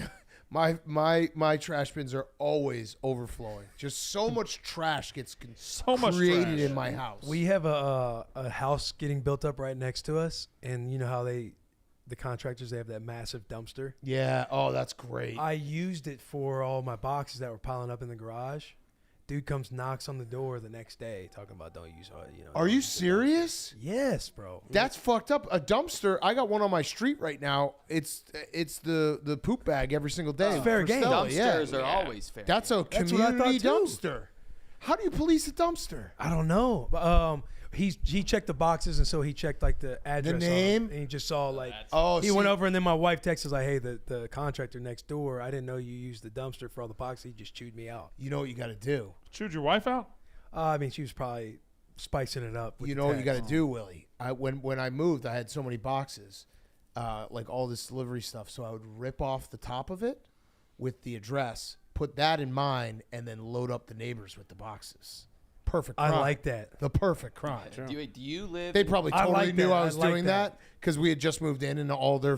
night. my trash bins are always overflowing. Just so much trash gets So much created trash. in my house. We have a house getting built up right next to us, and you know how the contractors, they have that massive dumpster. Yeah. Oh, that's great. I used it for all my boxes that were piling up in the garage. Dude comes, knocks on the door the next day, talking about don't use Are you serious? Yes, bro. That's fucked up. A dumpster. I got one on my street right now. It's the poop bag every single day. It's fair for game. Stella, yeah. Dumpsters are always fair. That's a That's what I community thought, too. dumpster. How do you police a dumpster? I don't know. He checked the boxes, and so he checked like the address, on them, name? and he just saw like Oh, he went over, and then my wife texted like, "Hey, the contractor next door, I didn't know you used the dumpster for all the boxes. He just chewed me out." You know what you got to do. Chewed your wife out? I mean, she was probably spicing it up. With You the know what you got text. to do, Willie. When I moved, I had so many boxes, like all this delivery stuff. So I would rip off the top of it with the address, put that in mine, and then load up the neighbors with the boxes. Perfect crime. I like that. The perfect crime. Do you live? They probably I totally like knew that. I was I like doing that. that because we had just moved in and all their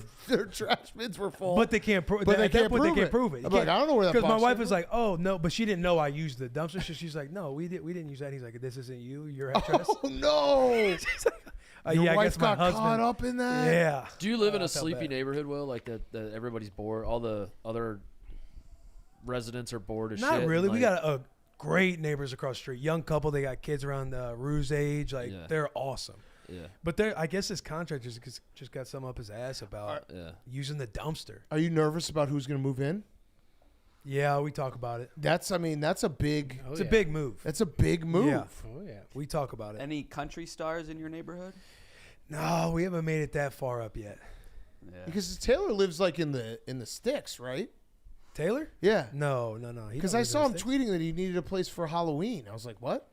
trash bins were full. But they can't prove. But they At that can't point, prove they can't it. prove it. I'm like, I don't know where that Because my box wife is. was like, "Oh no," but she didn't know I used the dumpster. So she's like, "No, we didn't use that." He's like, "This isn't you. Your address." Oh no! Your Yeah, I wife guess my got husband. caught up in that. Yeah. Do you live in I a felt sleepy bad. neighborhood, Will? Like that everybody's bored. All the other residents are bored as Not shit. really. and, We like, got great neighbors across the street. Young couple. They got kids around Rue's age. Like Yeah. they're awesome. Yeah. But I guess his contractors just got some up his ass about Yeah. using the dumpster. Are you nervous about who's going to move in? Yeah, we talk about it. That's a big. Oh, It's yeah. a big move. That's a big move. Yeah. Oh yeah. We talk about it. Any country stars in your neighborhood? No, we haven't made it that far up yet. Yeah. Because Taylor lives like in the sticks, right? Taylor? Yeah. No. He Because don't I live in saw the him States. tweeting that he needed a place for Halloween. I was like, what?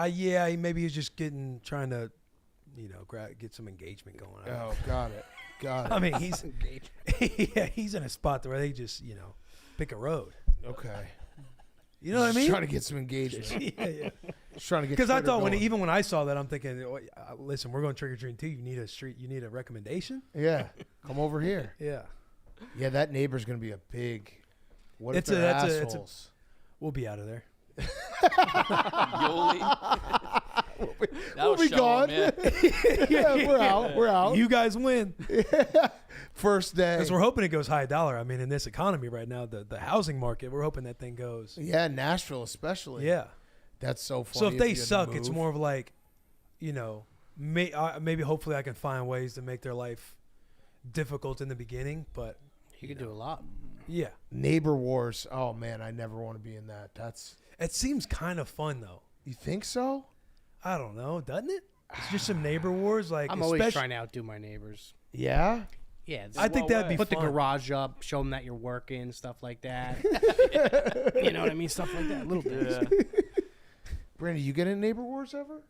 Yeah, maybe he's just trying to, get some engagement going on. Oh, got it. Got it. I mean, he's in a spot where they just, pick a road. Okay. You know what I Just mean? trying to get some engagement. yeah. Just trying to get. Because I Twitter thought going. even when I saw that, I'm thinking, listen, we're going trick or treating too. You need a recommendation? Yeah, come over here. Yeah. Yeah, that neighbor's gonna be a big. What It's if they're a- it's a- assholes? We'll be out of there. Yoli. We'll be show 'em, gone. yeah. Yeah, we're out. We're out. You guys win. First day. Because we're hoping it goes high dollar. I mean, in this economy right now, the housing market, we're hoping that thing goes. Yeah, Nashville especially. Yeah. That's so funny. So if they you had to suck, it's move. more of like, maybe hopefully I can find ways to make their life difficult in the beginning. But You could do a lot. yeah, neighbor wars. Oh man, I never want to be in that. it seems kind of fun though. You think so? I don't know, doesn't it? It's just some neighbor wars. Like I'm always especially- trying to outdo my neighbors. Yeah. Yeah, it's- I think that'd be put fun. the garage up, show them that you're working, stuff like that. You know what I mean? Stuff like that. Little things. Brandy, you get in neighbor wars ever?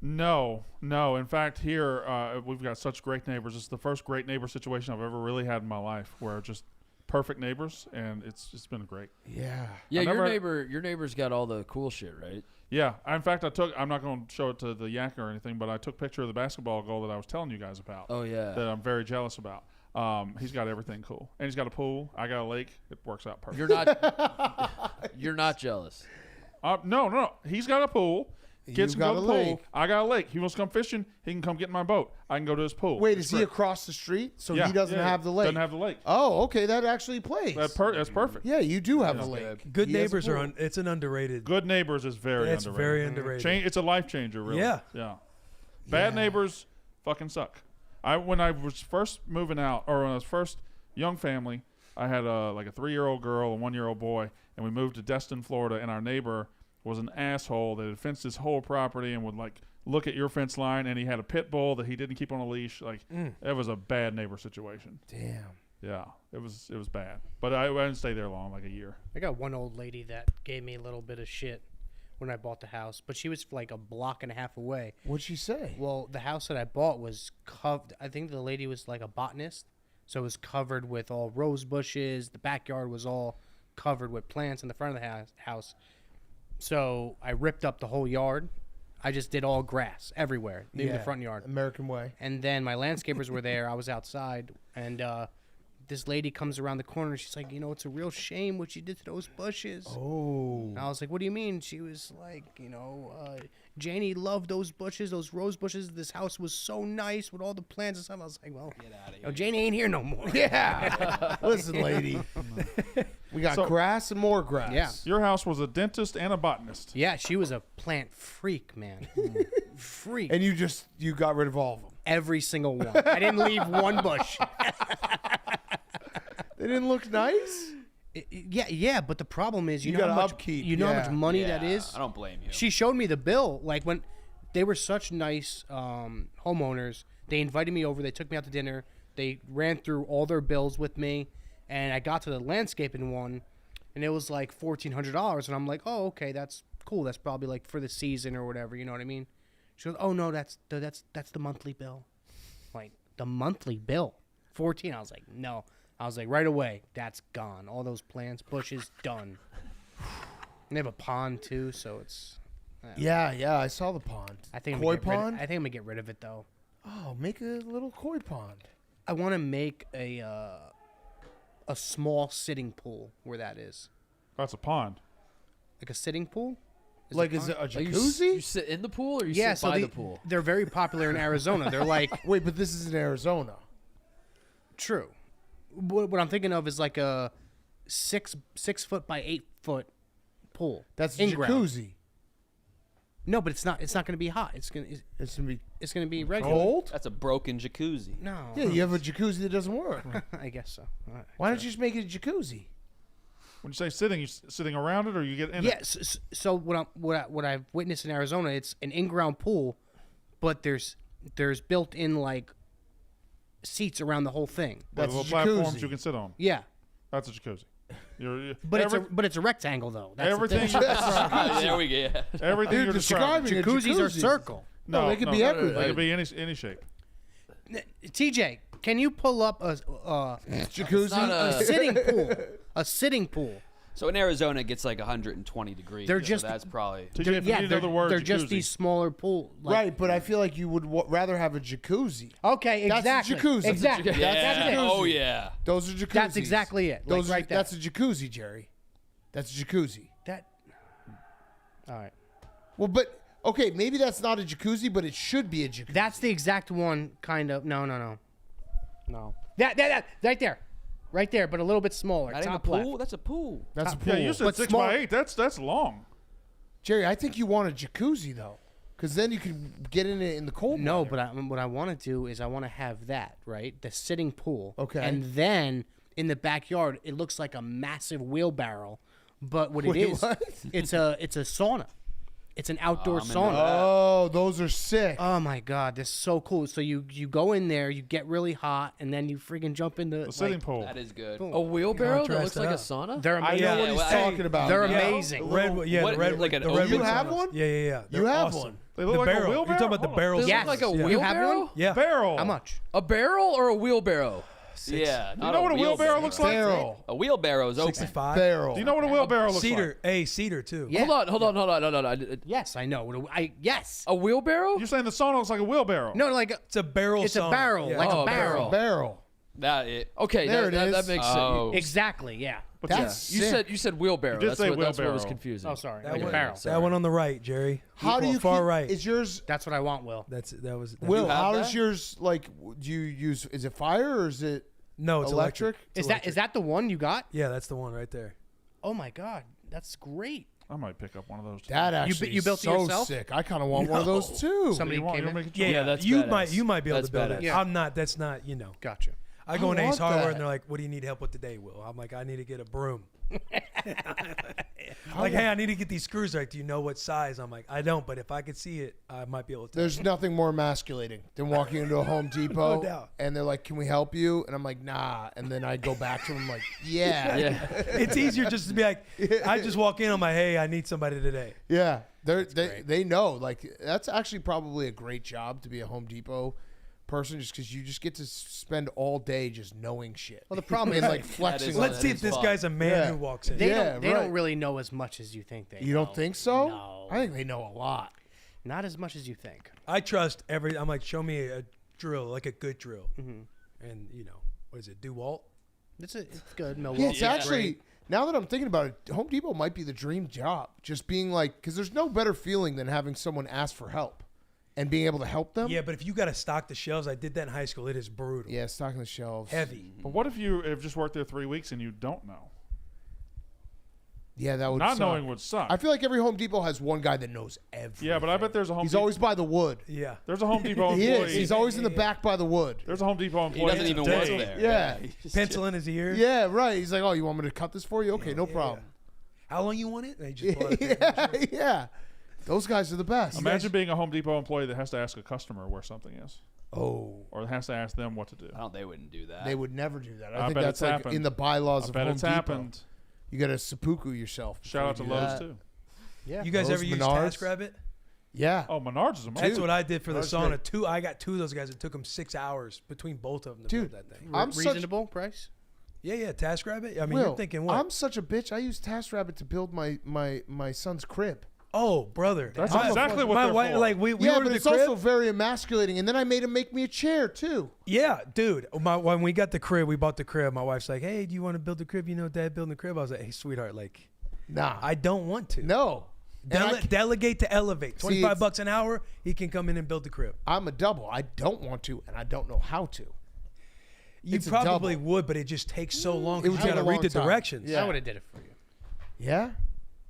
No. In fact, here we've got such great neighbors. It's the first great neighbor situation I've ever really had in my life, where just perfect neighbors, and it's just been great. Yeah. Yeah, I never- your neighbor's got all the cool shit, right? Yeah. In fact, I'm not going to show it to the yak or anything, but I took a picture of the basketball goal that I was telling you guys about. Oh yeah. That I'm very jealous about. He's got everything cool, and he's got a pool. I got a lake. It works out perfect. You're not jealous. No. He's got a pool. Kids You can go got to a the pool. lake. I got a lake. He wants to come fishing. He can come get in my boat. I can go to his pool. Wait, It's is he great. across the street? So Yeah, he doesn't yeah, have the lake. Doesn't have the lake. Oh, okay. That actually plays. That's perfect. Yeah, you do have a Yeah. lake. Good He has a neighbors are pool. it's an underrated. Good neighbors is very It's underrated. very underrated. It's a life changer, really. Yeah. Yeah. Bad neighbors fucking suck. When I was first moving out, or when I was first young family, I had a 3-year-old girl and 1-year-old boy, and we moved to Destin, Florida, and our neighbor was an asshole that had fenced his whole property and would look at your fence line, and he had a pit bull that he didn't keep on a leash. It was a bad neighbor situation. Damn. Yeah, it was bad. But I didn't stay there long, like a year. I got one old lady that gave me a little bit of shit when I bought the house, but she was like a block and a half away. What'd she say? Well, the house that I bought was covered. I think the lady was like a botanist, so it was covered with all rose bushes. The backyard was all covered with plants in the front of the house. So I ripped up the whole yard. I just did all grass everywhere, in the front yard. American way. And then my landscapers were there. I was outside, and this lady comes around the corner. She's like, it's a real shame what you did to those bushes. Oh. And I was like, what do you mean? She was like, Janie loved those bushes, those rose bushes. This house was so nice with all the plants and stuff. I was like, well, Janie ain't here no more. Yeah. Listen, lady. We got grass and more grass. Yeah. Your house was a dentist and a botanist. Yeah, she was a plant freak, man. Freak. And you got rid of all of them. Every single one. I didn't leave one bush. They didn't look nice? Yeah, but the problem is, You know how gotta much upkeep, how much money Yeah, that is. I don't blame you. She showed me the bill. Like when they were such nice homeowners, they invited me over. They took me out to dinner. They ran through all their bills with me, and I got to the landscaping one, and it was like $1,400. And I'm like, oh, okay, that's cool. That's probably like for the season or whatever. You know what I mean? She goes, oh no, that's the monthly bill. Like the monthly bill, 14. I was like, no. I was like, right away, that's gone. All those plants, bushes, done. And they have a pond too, so it's. Yeah, I saw the pond. I think Koi pond? I think I'm gonna get rid of it though. Oh, make a little koi pond. I want to make a small sitting pool where that is, That's a pond. like a sitting pool. Is it a Are you, jacuzzi? you sit in the pool or you Yeah, sit so by the pool? they're very popular in Arizona. They're like Wait, but this is in Arizona. true. What I'm thinking of is like a 6 foot by 8 foot pool. That's a in-ground. jacuzzi. No, but it's not. It's not going to be hot. It's gonna be regular. Cold? That's a broken jacuzzi. No. Yeah, you have a jacuzzi that doesn't work. I guess so. All right. Why don't you just make it a jacuzzi? When you say sitting, you sitting around it, or you get in it? Yes. So what I've witnessed in Arizona, it's an in-ground pool, but there's built-in like seats around the whole thing. With That's little a platforms jacuzzi. you can sit on. Yeah, That's a jacuzzi. but it's a rectangle though. That's everything. The thing. There we go. Yeah. Everything you're describing. Jacuzzis are circle. No, they could be everything. They could be any shape. TJ, can you pull up a Jacuzzi? not a sitting pool? A sitting pool. So in Arizona, it gets like 120 degrees. They're so just- that's probably. TJ, if you need another word, they're just jacuzzi. these smaller pool. Like, Right, but I feel like you would rather have a jacuzzi. Okay, That's a exactly. jacuzzi. Exactly. Yeah. That's it. Oh yeah. Those are jacuzzis. That's exactly it. Those Like right there. That's a jacuzzi, Jerry. That's a jacuzzi. That. All right. Well, but okay, maybe that's not a jacuzzi, but it should be a jacuzzi. That's the exact one, kind of. No. That right there, right there, but a little bit smaller. That ain't a top pool. left. That's a pool. That's a pool. Yeah, you said But 6 small- by 8. That's long. Jerry, I think you want a jacuzzi though, because then you can get in it in the cold. No, weather. but what I want to do is I want to have that right, the sitting pool. Okay. And then in the backyard, it looks like a massive wheelbarrow, but what Wait, it is, what? it's a sauna. It's an outdoor I'm into sauna. that. Oh, those are sick. Oh my god, this is so cool. So you go in there, you get really hot, and then you freaking jump in The sitting like, pool. That is good. A wheelbarrow that Contrast looks it like a out. sauna? They're I amazing. know Yeah, what he's well, talking about. They're Yeah. amazing. Red, yeah, What- the red, like an the old- red You ones have are- one? Yeah. You They're have awesome. one. They The look like a barrel. wheelbarrow. You're talking about the Hold on. barrels? They Yes. look like a You wheelbarrow? have one? Yeah. Barrel. How much? A barrel or a wheelbarrow? Yeah. Do you know what a wheelbarrow looks like? Barrel. A wheelbarrow is open. 65. Barrel. Do you know what a wheelbarrow looks Cedar. like? Hey, cedar too. Yeah. Hold on. No. Yes, I know. Yes. A wheelbarrow? You're saying the sauna looks like a wheelbarrow? No, like It's a barrel. it's a sauna. barrel, Yeah. like Oh, a barrel. Barrel. Okay, There it that is. makes Oh. sense. Exactly. Yeah. But That's You sick. said wheelbarrow. You did That's say what was wheelbarrow. confusing. Oh, sorry. That Like a one- barrel. That one on the right, Jerry. How do you far keep, right? Is yours That's what I want, Will. That was. Will? have How that? does yours like? Do you use? Is it fire or is it No, it's electric. It's Is that the one you got? Yeah, that's the one right there. Oh my God, that's great. I might pick up one of those. Too. that actually? you built it so yourself? sick. I kind of want one of those too. Somebody You want, came you in. want me to Yeah, that's you badass. might be able That's to build it. badass. Yeah. I'm not. That's not. Gotcha. I go I in Ace want Hardware that. and they're like, "What do you need help with today, Will?" I'm like, "I need to get a broom." Like, hey, I need to get these screws right. Do you know what size? I'm like, I don't, but if I could see it, I might be able to. There's nothing more emasculating than walking into a Home Depot doubt. and they're like, "Can we help you?" And I'm like, "Nah." And then I go back to them like, "Yeah, Yeah. It's easier just to be like, I just walk in. I'm like, hey, I need somebody today. yeah." They know. Like that's actually probably a great job to be a Home Depot person, just because you just get to spend all day just knowing shit. Well, the problem and is like flexing. is- on Let's it. see that if this fun. guy's a man Yeah. who walks in. They Yeah, don't. They right. don't really know as much as you think they. You don't know. think so? No. I think they know a lot. Not as much as you think. I trust every. I'm like, show me a drill, like a good drill, Mm-hmm. and what is it? DeWalt. It's good. Millwall. Yeah, it's Yeah. actually, now that I'm thinking about it, Home Depot might be the dream job. Just being like, because there's no better feeling than having someone ask for help and being able to help them. Yeah, but if you got to stock the shelves, I did that in high school. It is brutal. Yeah, stocking the shelves. Heavy. But what if you have just worked there 3 weeks and you don't know? Yeah, that would Not suck. knowing would suck. I feel like every Home Depot has one guy that knows everything. Yeah, but I bet there's a Home He's Depot. always by the wood. Yeah. There's a Home Depot He employee. is. He's always in the back by the wood. There's a Home Depot He employee. doesn't even work today. there. Yeah. He's just- Pencil in his ear. Yeah, right. He's like, "Oh, you want me to cut this for you? Okay, no problem." How long you want it? And he just pull out a tape measure. Yeah. Those guys are the best. Imagine being a Home Depot employee that has to ask a customer where something is, Oh, or has to ask them what to do. I don't. They wouldn't do that. they would never do that. I I think bet that's it's like happened. in the bylaws I of bet Home it's Depot. happened. You got to seppuku yourself. Shout out to before you do Lowe's that. too. Yeah. You guys Those ever use Menards? TaskRabbit? Yeah. Oh, Menards is a That's what I did for the That's sauna. great. I got two of those guys. It took them 6 hours between both of them to Dude, build that thing. I'm such- reasonable price. Yeah, TaskRabbit. I mean, Will, you're thinking what? I'm such a bitch. I use TaskRabbit to build my son's crib. Oh, brother. That's My- exactly what my they're wife, for. like we Yeah, ordered but the it's crib. also very emasculating. And then I made him make me a chair too. Yeah, dude. When we got the crib, we bought the crib. My wife's like, "Hey, do you want to build the crib? You know, Dad building the crib." I was like, "Hey, sweetheart, like, Nah, I don't want to. no. And Delegate to elevate. See, 25 it's- bucks an hour. He can come in and build the crib. I'm a double. I don't want to, and I don't know how to. You It's a probably double. would, but it just takes so long. It 'cause would you take got to a read long the time. directions. Yeah. I would have did it for you, Yeah.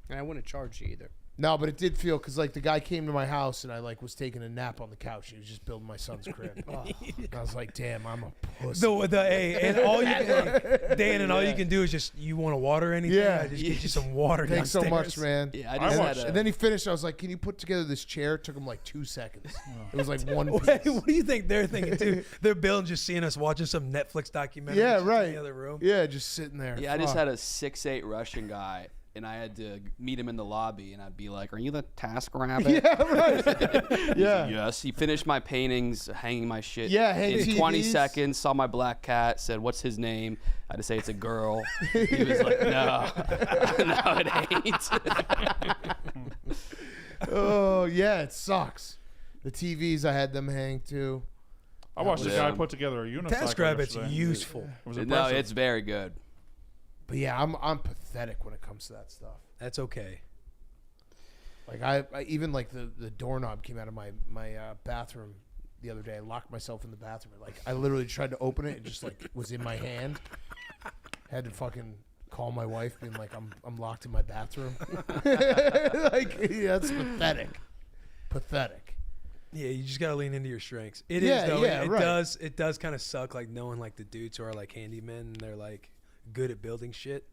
and I wouldn't charge you either. No, but it did feel because like the guy came to my house and I like was taking a nap on the couch. He was just building my son's crib. I was like, "Damn, I'm a pussy." Hey, and all you can, like, Dan, and all you can do is just, you want to water anything? Yeah. I just get you some water. Thanks so much, downstairs. man. Yeah, I I just watched had And then he finished. I was like, "Can you put together this chair?" It took him like 2 seconds. It was like one Wait, piece. what do you think they're thinking too? They're building, just seeing us watching some Netflix documentary. Yeah, just in right. the other room. Yeah, just sitting there. Yeah, I just Fuck. had a 6'8" Russian guy, and I had to meet him in the lobby, and I'd be like, "Are you the task rabbit?" Yeah, right. Yeah. Yes. He finished my paintings, hanging my shit. Yeah, hang in 20 TVs. seconds, saw my black cat, said, "What's his name?" I had to say it's a girl. He was like, "No, no, it ain't." Oh yeah, it sucks. The TVs I had them hang too. I watched a Yeah. guy put together a unicycle. TaskRabbit's yesterday. useful. It was No, impressive. it's very good. But yeah, I'm pathetic when it comes to that stuff. That's okay. Like I even like the doorknob came out of my bathroom the other day. I locked myself in the bathroom. Like I literally tried to open it and just like was in my hand. Had to fucking call my wife, being like, I'm locked in my bathroom. Like yeah, that's pathetic. Pathetic. Yeah, you just gotta lean into your strengths. It Yeah, is though. yeah, it right. does kind of suck, like knowing like the dudes who are like handymen and they're like good at building shit.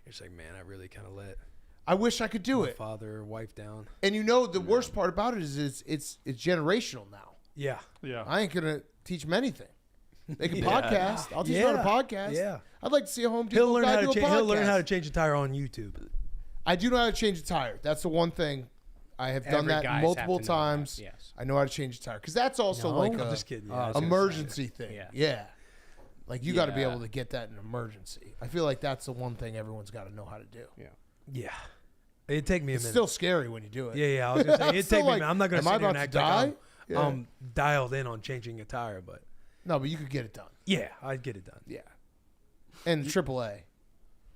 You're just like, man, I really kind of let I wish I could do my it. father or wife down. And you know the worst part about it is it's generational now. Yeah. Yeah. I ain't gonna teach him anything. They can Yeah. podcast. I'll teach him how to podcast. Yeah. I'd like to see a Home Depot He'll learn guy how do to a podcast. he'll learn how to change a tire on YouTube. I do know how to change a tire. That's the one thing. I have done Every that guys have multiple to know that, times. yes. I know how to change a tire because that's also like I'm a just kidding. Yeah, emergency thing. Yeah. Yeah. Like you got to be Yeah. able to get that in an emergency. I feel like that's the one thing everyone's got to know how to do. Yeah. It'd take me a It's minute. still scary when you do it. Yeah, I was gonna say it'd Still take me. like, I'm not gonna am I sit here about and to act die? like Yeah. I'm dialed in on changing a tire, but No, but you could get it done. yeah, I'd get it done. Yeah. And AAA.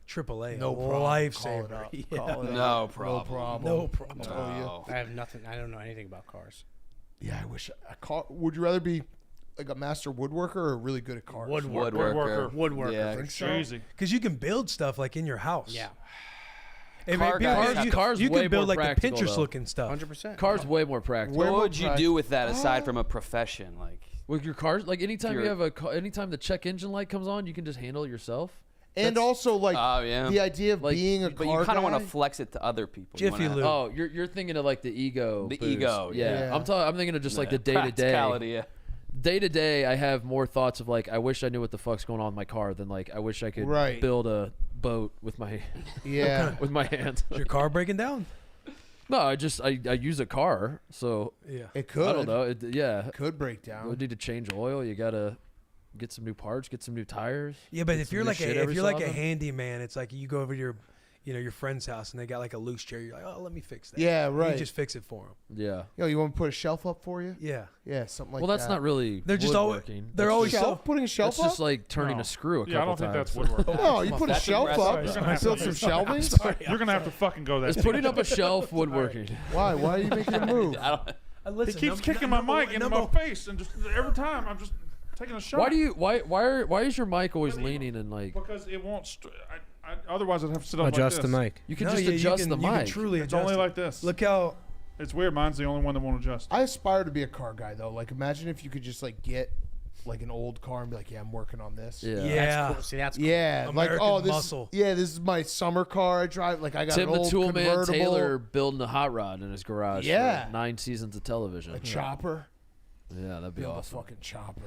AAA, No a problem. Call it lifesaver. up. Yeah. Call it No up. problem. No problem. No problem. I'll tell you. No. I have nothing. I don't know anything about cars. Yeah, I wish a car. Would you rather be like a master woodworker or really good at cars? Woodworker. Woodworker. Yeah. Think so? Easy. Because you can build stuff like in your house. Yeah. If Car people- guys you, have- Cars you way can build more like the practical, Pinterest though. looking stuff. 100%. Car's way more practical. Way What more would you do with that aside from a profession? Like, With your cars, like anytime you You're- have anytime the check engine light comes on, you can just handle it yourself. And also, like, yeah. the idea of Like, being a But car you kind of want guy. to flex it to other people. You Jiffy wanna- Lube. Oh, you're thinking of like the ego. The boost. ego, yeah. I'm thinking of just like the day to day. Practicality, yeah. Day to day, I have more thoughts of like I wish I knew what the fuck's going on in my car than like I wish I could Right. build a boat with my Yeah. with my hands. Is your car breaking down? No, I use a car, so Yeah. It could. I don't know. Yeah, Could break we down. need to change oil. You gotta get some new parts, get some new tires. Yeah, but get if some you're new like shit a every so often. handyman, it's like you go over to your friend's house and they got like a loose chair. You're like, oh, let me fix that. Yeah, And right. You just fix it for them. Yeah. Yo, you want to put a shelf up for you? Yeah. Yeah, something like Well, that. that's not really. They're just always woodworking. they're That's always just, shelf. Putting a shelf that's up? just like turning No. a screw a couple Yeah, I don't think times. that's woodworking. No, you put a That's shelf aggressive. up. You're gonna have Build to- some shelving. You're gonna have to fucking go that. Is deep. putting up a shelf woodworking? Why? Why are you making a move? I don't, He Listen, keeps kicking my mic into my face, and just every time I'm just taking a shot. Why is your mic always leaning and like? Because it won't. Otherwise, I'd have to sit up Adjust like the this. mic. You can No, just yeah, adjust the you can mic. truly It's adjust only it. like this. Look how It's weird. Mine's the only one that won't adjust. I aspire to be a car guy though. Like, imagine if you could just like get like an old car and be like, yeah, I'm working on this. Yeah. yeah. That's cool. See, that's cool. Yeah, American like this. muscle. Yeah, this is my summer car. I drive. Like I got Tim an the old Toolman convertible, Taylor building a hot rod in his garage. Yeah. For 9 seasons of television. a chopper. Yeah, that'd be Build awesome. a fucking chopper.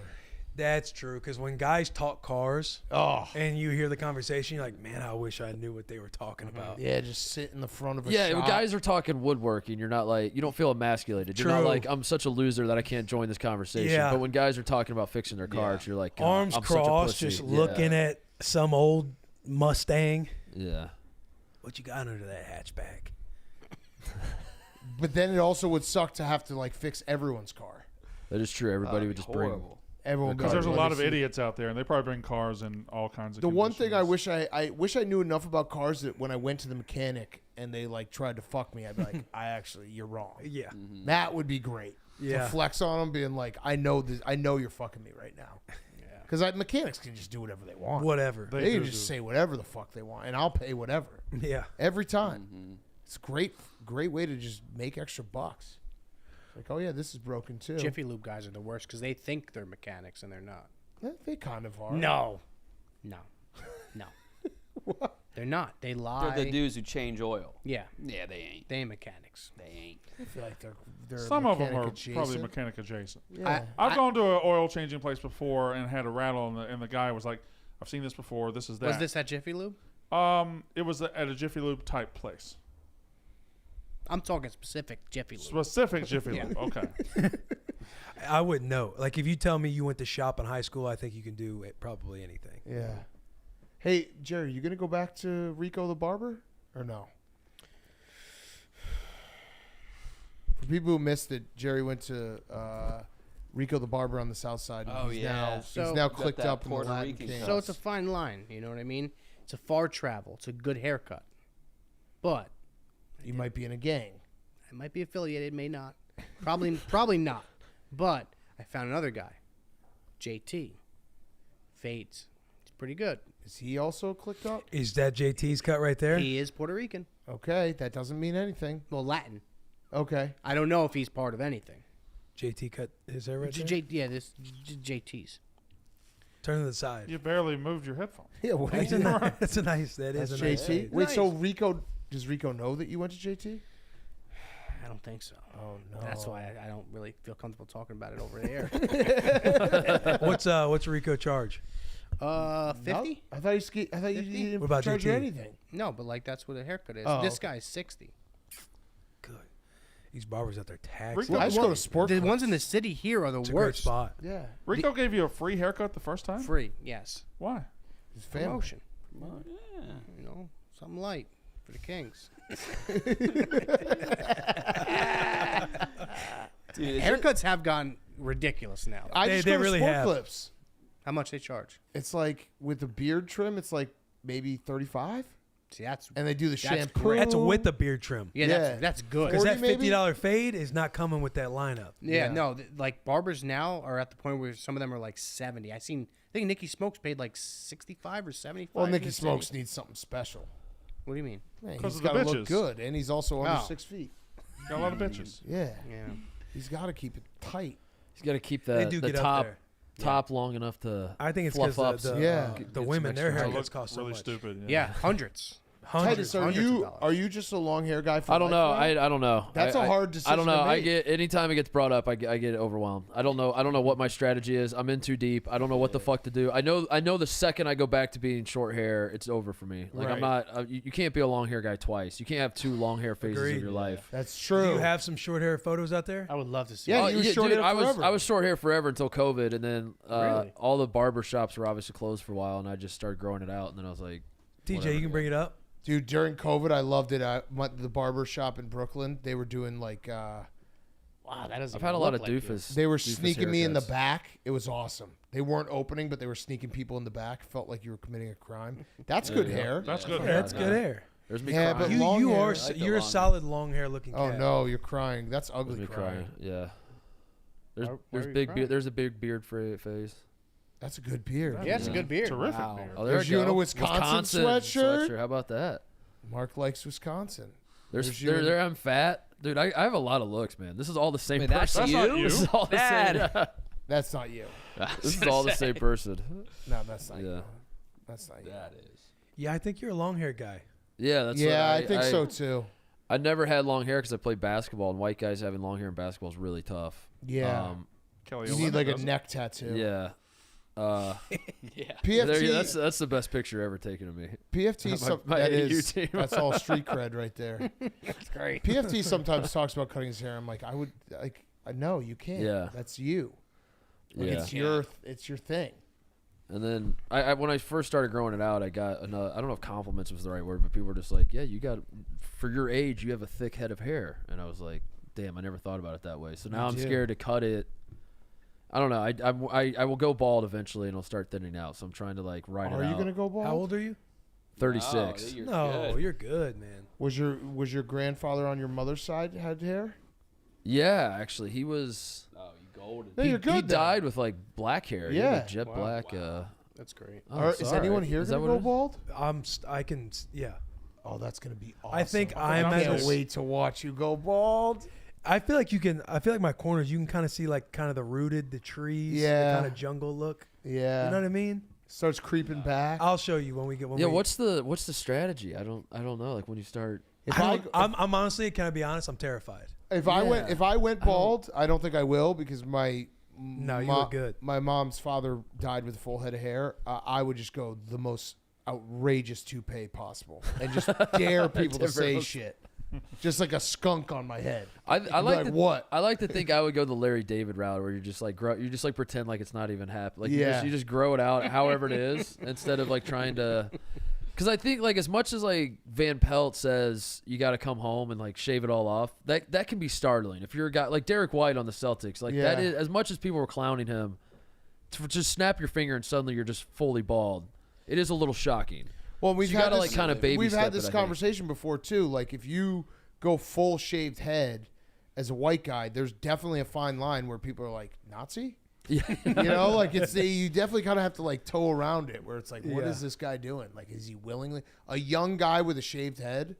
That's true. Because when guys talk cars Oh, and you hear the conversation, you're like, man, I wish I knew what they were talking about. yeah, just sit in the front of a Yeah, shop. when guys are talking woodworking, you're not like you don't feel emasculated. You're not True. like I'm such a loser that I can't join this conversation. Yeah. But when guys are talking about fixing their cars, you're like God, Arms I'm such a crossed, pussy. just Yeah. looking at some old Mustang. Yeah. What you got under that hatchback? But then it also would suck to have to like fix everyone's car. That is true. Everybody that'd would be just bring. horrible. Everyone Because goes, there's a "Let lot me of see." idiots out there, and they probably bring cars in all kinds of. The one thing I conditions. wish I knew enough about cars that when I went to the mechanic and they like tried to fuck me, I'd be like, you're wrong. Yeah. That would be great. Yeah. To flex on them, being like, I know this. I know you're fucking me right now. Because mechanics can just do whatever they want. Whatever. They can just say whatever the fuck they want, and I'll pay whatever Yeah. every time. It's a great way to just make extra bucks. Like, oh yeah, this is broken too. Jiffy Lube guys are the worst because they think they're mechanics and they're not. They kind of are. No. They're not. They lie. They're the dudes who change oil. Yeah. Yeah, they ain't. They ain't mechanics. They ain't. I feel like they're Some of them mechanic are adjacent. probably mechanic adjacent. Yeah. I've gone to an oil changing place before and had a rattle, and the guy was like, "I've seen this before. This is that." Was this at Jiffy Lube? It was at a Jiffy Lube type place. I'm talking specific Jiffy Lube. Specific Jiffy Lube. Okay. I wouldn't know. Like, if you tell me you went to shop in high school, I think you can do probably anything. Yeah. Hey, Jerry, you gonna go back to Rico the Barber or no? For people who missed it, Jerry went to Rico the Barber on the South Side. And Oh, he's yeah. now So- he's now Got clicked that up in the Puerto Latin Rican King. So it's a fine line. You know what I mean? It's a far travel. It's a good haircut. But You might be in a gang. it might be affiliated, may not. Probably not. But I found another guy, JT. Fades. He's pretty good. Is he also clicked up? Is that JT's cut right there? He is Puerto Rican. Okay, that doesn't mean anything. Well, Latin. Okay. I don't know if he's part of anything. JT cut his hair right there? This JT's. Turn to the side. You barely moved your headphone. Yeah, what That's a nice. That's a nice. That That's is a nice. JT. Wait, so Rico does Rico know that you went to JT? I don't think so. Oh no. That's why I don't really feel comfortable talking about it over the air. What's Rico charge? 50? I thought he 50? didn't What about charge you JT? anything. No, but like that's what a haircut is. Oh, This okay. guy's 60. Good. These barbers out there taxing. Rico, I just go to sport The clubs. ones in the city here are the It's a great worst. spot. Yeah. Rico gave you a free haircut the first time? Free, yes. Why? His family. Promotion. Well, yeah. You know, something light for the Kings. Dude, Haircuts have gone ridiculous now. I They- just they go to really sport have. clips. How much they charge? It's like with the beard trim, it's like maybe 35, See, that's and they do the That's shampoo. great. That's with the beard trim. yeah, Yeah. that's good. Because 40 that maybe? $50 fade is not coming with that lineup. Yeah, Yeah. no, like barbers now are at the point where some of them are like 70. I think Nicky Smokes paid like 65 or 75. Well, in Nicky the city. Smokes needs something special. What do you mean? Man, 'Cause he's of the got to look bitches. good, and he's also under Oh. 6 feet. Got a lot of bitches. Yeah, Yeah. he's got to keep it tight. He's got to keep They the do get top up there. top long enough to I think it's fluff because up. the, Yeah. the Get women, some their extra- I haircuts look cost so really much. stupid. Yeah, hundreds. Hundreds. Titus, hundreds of dollars. are you just a long hair guy? For I don't know. life now? I don't know. That's a a hard decision I don't know. to I make. get anytime it gets brought up, I get overwhelmed. I don't know what my strategy is. I'm in too deep. I don't know what the fuck to do. I know the second I go back to being short hair, it's over for me. Like I'm Right. not. You can't be a long hair guy twice. You can't have two long hair phases Agreed. of your life. That's Do true. you have some short hair photos out there? I would love to see. Yeah, it. you were short dude, hair I was forever. short hair forever until COVID, and then Really? all the barber shops were obviously closed for a while, and I just started growing it out, and then I was like, TJ, whatever. you can bring it up. Dude, during COVID, I loved it. I went to the barber shop in Brooklyn. They were doing like, Wow, that doesn't. I've had a even lot look of like you. doofus. they were doofus sneaking me in the haircuts. back. It was awesome. They weren't opening, but they were sneaking people in the back. Felt like you were committing a crime. That's good hair. That's good Yeah, hair. that's good hair. There's me Yeah, crying. but long You hair. are I s- like the you're a long solid long hair looking Oh cat. no, you're crying. That's There's ugly me crying. crying. Yeah. There's Why are there's you big crying? beard. There's a big beard phase. That's a good beard. Yeah, it's a good beard. Terrific Wow. beard. Oh, there There's we you go. in a Wisconsin sweatshirt? How about that? Mark likes Wisconsin. There's There's you in- there. I'm fat, dude. I have a lot of looks, man. This is all the same Wait, that's person. not you? This is all the Dad. same. That's not you. This is all the same person. No, that's not Yeah. you. That's not you. That is. Yeah, I think you're a long hair guy. Yeah, that's Yeah, what I think so too. I never had long hair because I played basketball, and white guys having long hair in basketball is really tough. Yeah. Kelly You need like a doesn't. neck tattoo. Yeah. Yeah. PFT, That's the best picture ever taken of me. PFT, my that AAU is, team. that's all street cred right there. That's great. PFT sometimes talks about cutting his hair. I'm like, no, you can't. Yeah. That's you. Like, Yeah. it's your thing. And then I when I first started growing it out, I got another, I don't know if compliments was the right word, but people were just like, yeah, you got, for your age, you have a thick head of hair. And I was like, damn, I never thought about it that way. So now I'm do. scared to cut it. I don't know. I will go bald eventually, and it'll start thinning out. So I'm trying to like ride it Are out. you gonna go bald? How old are you? 36. Oh, you're No, good. you're good, man. Was your grandfather on your mother's side had hair? Yeah, actually, he was. Oh, you golden. No, you're good. He then. died with like black hair. He had, Yeah. like, jet black. That's great. Oh, Is sorry. anyone here Is that gonna what go it is? bald? I can, yeah. Oh, that's gonna be awesome. I think I I'm can't at a- wait to watch you go bald. I feel like you can. I feel like my corners, you can kind of see like kind of the rooted, the trees, Yeah. the kind of jungle look. Yeah. You know what I mean? Starts creeping back. I'll show you when we get. When Yeah, we, what's the strategy? I don't know. Like when you start. If I'm honestly, can I be honest? I'm terrified. If I went bald, I don't think I will because my No, you look good. My mom's father died with a full head of hair. I would just go the most outrageous toupee possible and just dare people to say shit, just like a skunk on my head. I Be like to, what? I like to think I would go the Larry David route where you just like grow, you just like pretend like it's not even happening. Like Yeah. you just grow it out however it is instead of like trying to. Because I think like as much as like Van Pelt says you got to come home and like shave it all off, that can be startling. If you're a guy like Derek White on the Celtics, like that Yeah. is as much as people were clowning him, to just snap your finger and suddenly you're just fully bald. It is a little shocking. Well, we've you had gotta this, like kind of baby We've step had this it, I think. conversation before too. Like if you go full shaved head as a white guy, there's definitely a fine line where people are like Nazi. Yeah. You know, like you definitely kind of have to like toe around it where it's like, what Yeah. is this guy doing? Like, is he willingly? A young guy with a shaved head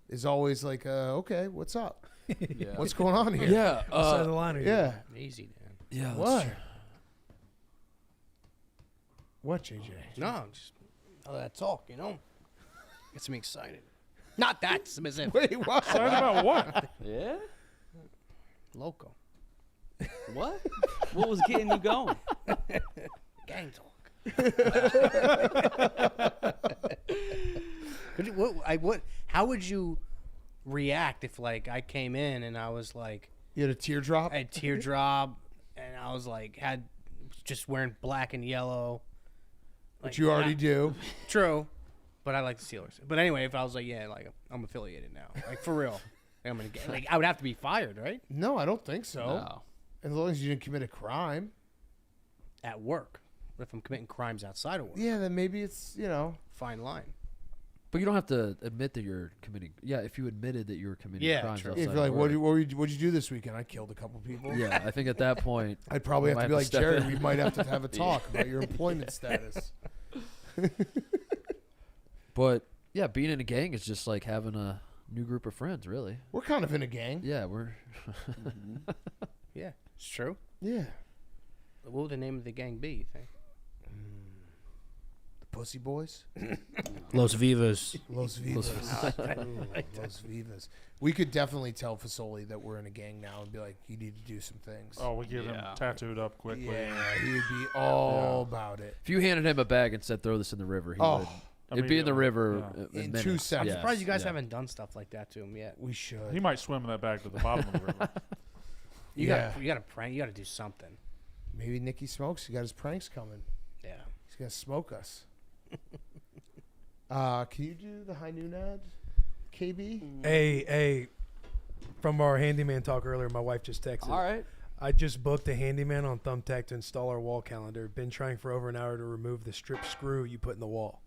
is always like, okay, what's up? Yeah. What's going on here? Yeah. What side of the line are you? Yeah. Easy, Dan. Yeah. that's What? true. What, JJ? No, just all that talk, you know, gets me excited. Not that specific. Wait, what? Excited about what? Yeah? Loco. What? What was getting you going? Gang talk. How would you react if like I came in and I was like, You had a teardrop? I had teardrop, and I was like just wearing black and yellow. Which you already do. True, but I like the Steelers. But anyway, if I was like, yeah, like I'm affiliated now, like for real, I'm gonna get like I would have to be fired, right? No, I don't think so. No. As long as you didn't commit a crime. At work. But if I'm committing crimes outside of work, Yeah, then maybe it's, fine line. But you don't have to admit that you're committing. Yeah, if you admitted that you were committing Yeah, crimes true. outside if of you're like, work. what'd you do this weekend? I killed a couple people. Yeah, I think at that point, I'd probably You have to might be have like, to step Jerry, in. we might have to have a talk about your employment status. but yeah, being in a gang is just like having a new group of friends, really. We're kind of in a gang. Yeah, we're. Yeah, it's true. Yeah. What would the name of the gang be, you think? The Pussy Boys? Los Vivas. Los Vivas. Los Vivas. We could definitely tell Fasoli that we're in a gang now and be like, you need to do some things. Oh, we get him tattooed up quickly. Yeah, he would be all about it. If you handed him a bag and said, "Throw this in the river," he would. It'd be in the river in minutes. 2 seconds. I'm surprised you guys haven't done stuff like that to him yet. We should. He might swim in that bag to the bottom of the river. You gotta prank. You gotta do something. Maybe Nicky smokes. He got his pranks coming. Yeah. He's gonna smoke us. Can you do the high noon ad, KB? Hey, from our handyman talk earlier, my wife just texted. All right. I just booked a handyman on Thumbtack to install our wall calendar. Been trying for over an hour to remove the strip screw you put in the wall.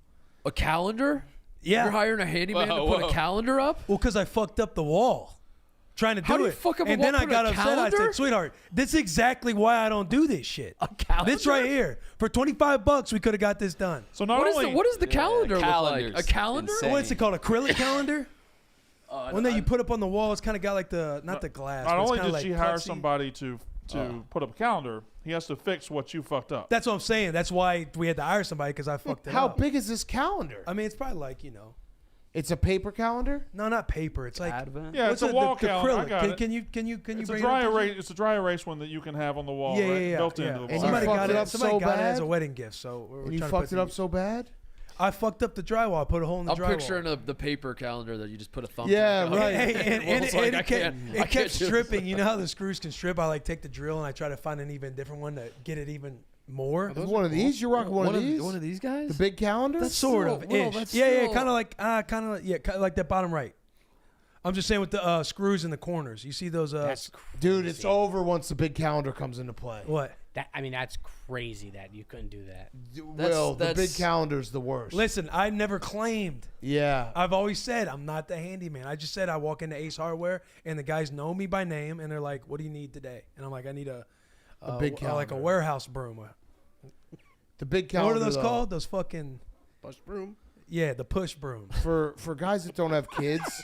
A calendar? Yeah. You're hiring a handyman to put a calendar up? Well, because I fucked up the wall trying to How do do you it. fuck up a and wall, then I put got a upset. I calendar? said, sweetheart, this is exactly why I don't do this shit. A calendar? This right here. For $25, we could have got this done. So not What only does the calendar look like? calendar's A calendar? insane. What's it called? A acrylic calendar? One that you put up on the wall. It's kind of got like the, not the glass. not but it's only kinda did like she hire plexi. somebody to put up a calendar, he has to fix what you fucked up. That's what I'm saying. That's why we had to hire somebody because I fucked it How up. big is this calendar? I mean, it's probably like, It's a paper calendar? no, not paper. It's like Advent? Yeah, what's it's a wall the calendar. I acrylic. got it. Can you It's a bring dry it up? erase. It's a dry erase one that you can have on the wall, Yeah, right? yeah, yeah. Built yeah. into the And wall. somebody fucked got it it. up Somebody so got it as a bad? wedding gift. So we're And you trying to fucked put it up these- so bad? I fucked up the drywall. I put a hole in the I'm drywall. picturing the paper calendar that you just put a thumb. Yeah, right. And It's like, I it can't kept do stripping. You know how the screws can strip? I like take the drill and I try to find an even different one to get it even more. Is one of these? You're rocking one of these? One of these guys? The big calendar? That's sort still- of well, ish. that's Yeah, still- kind of like that bottom right. I'm just saying with the screws in the corners. You see those? That's Dude, it's over once the big calendar comes into play. What? That's crazy that you couldn't do that. Will, the big that's- calendar's the worst. Listen, I never claimed. Yeah. I've always said I'm not the handyman. I just said I walk into Ace Hardware and the guys know me by name and they're like, "What do you need today?" And I'm like, "I need a big like a calendar. warehouse broom." The big What calendar. are those though, called? Those fucking Push broom. yeah, the push broom. For guys that don't have kids,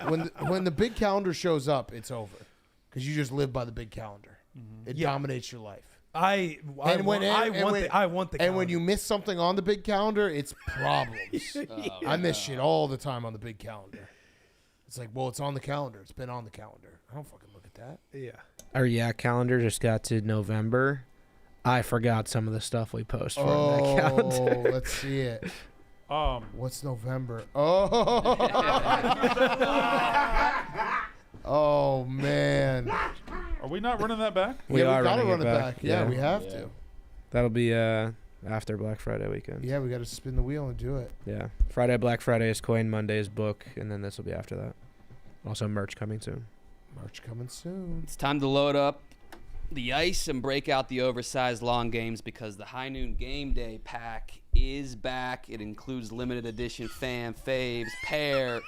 when the big calendar shows up, it's over. Because you just live by the big calendar. It Yeah. dominates your life. I want the And when calendar. you miss something on the big calendar, it's problems. I miss shit all the time on the big calendar. It's like, well, it's on the calendar. It's been on the calendar. I don't fucking look at that. yeah. Our calendar just got to November. I forgot some of the stuff we post for that calendar. Oh, let's see it. Um, What's November? Oh, oh man. are we not running that back? We Yeah, are we gotta running run it back. Yeah, Yeah. we have to. That'll be after Black Friday weekend. Yeah, we got to spin the wheel and do it. Yeah. Friday, Black Friday is coin. Monday is book, and then this will be after that. Also, merch coming soon. March coming soon. It's time to load up the ice and break out the oversized long games because the High Noon Game Day pack is back. It includes limited edition fan faves, pear,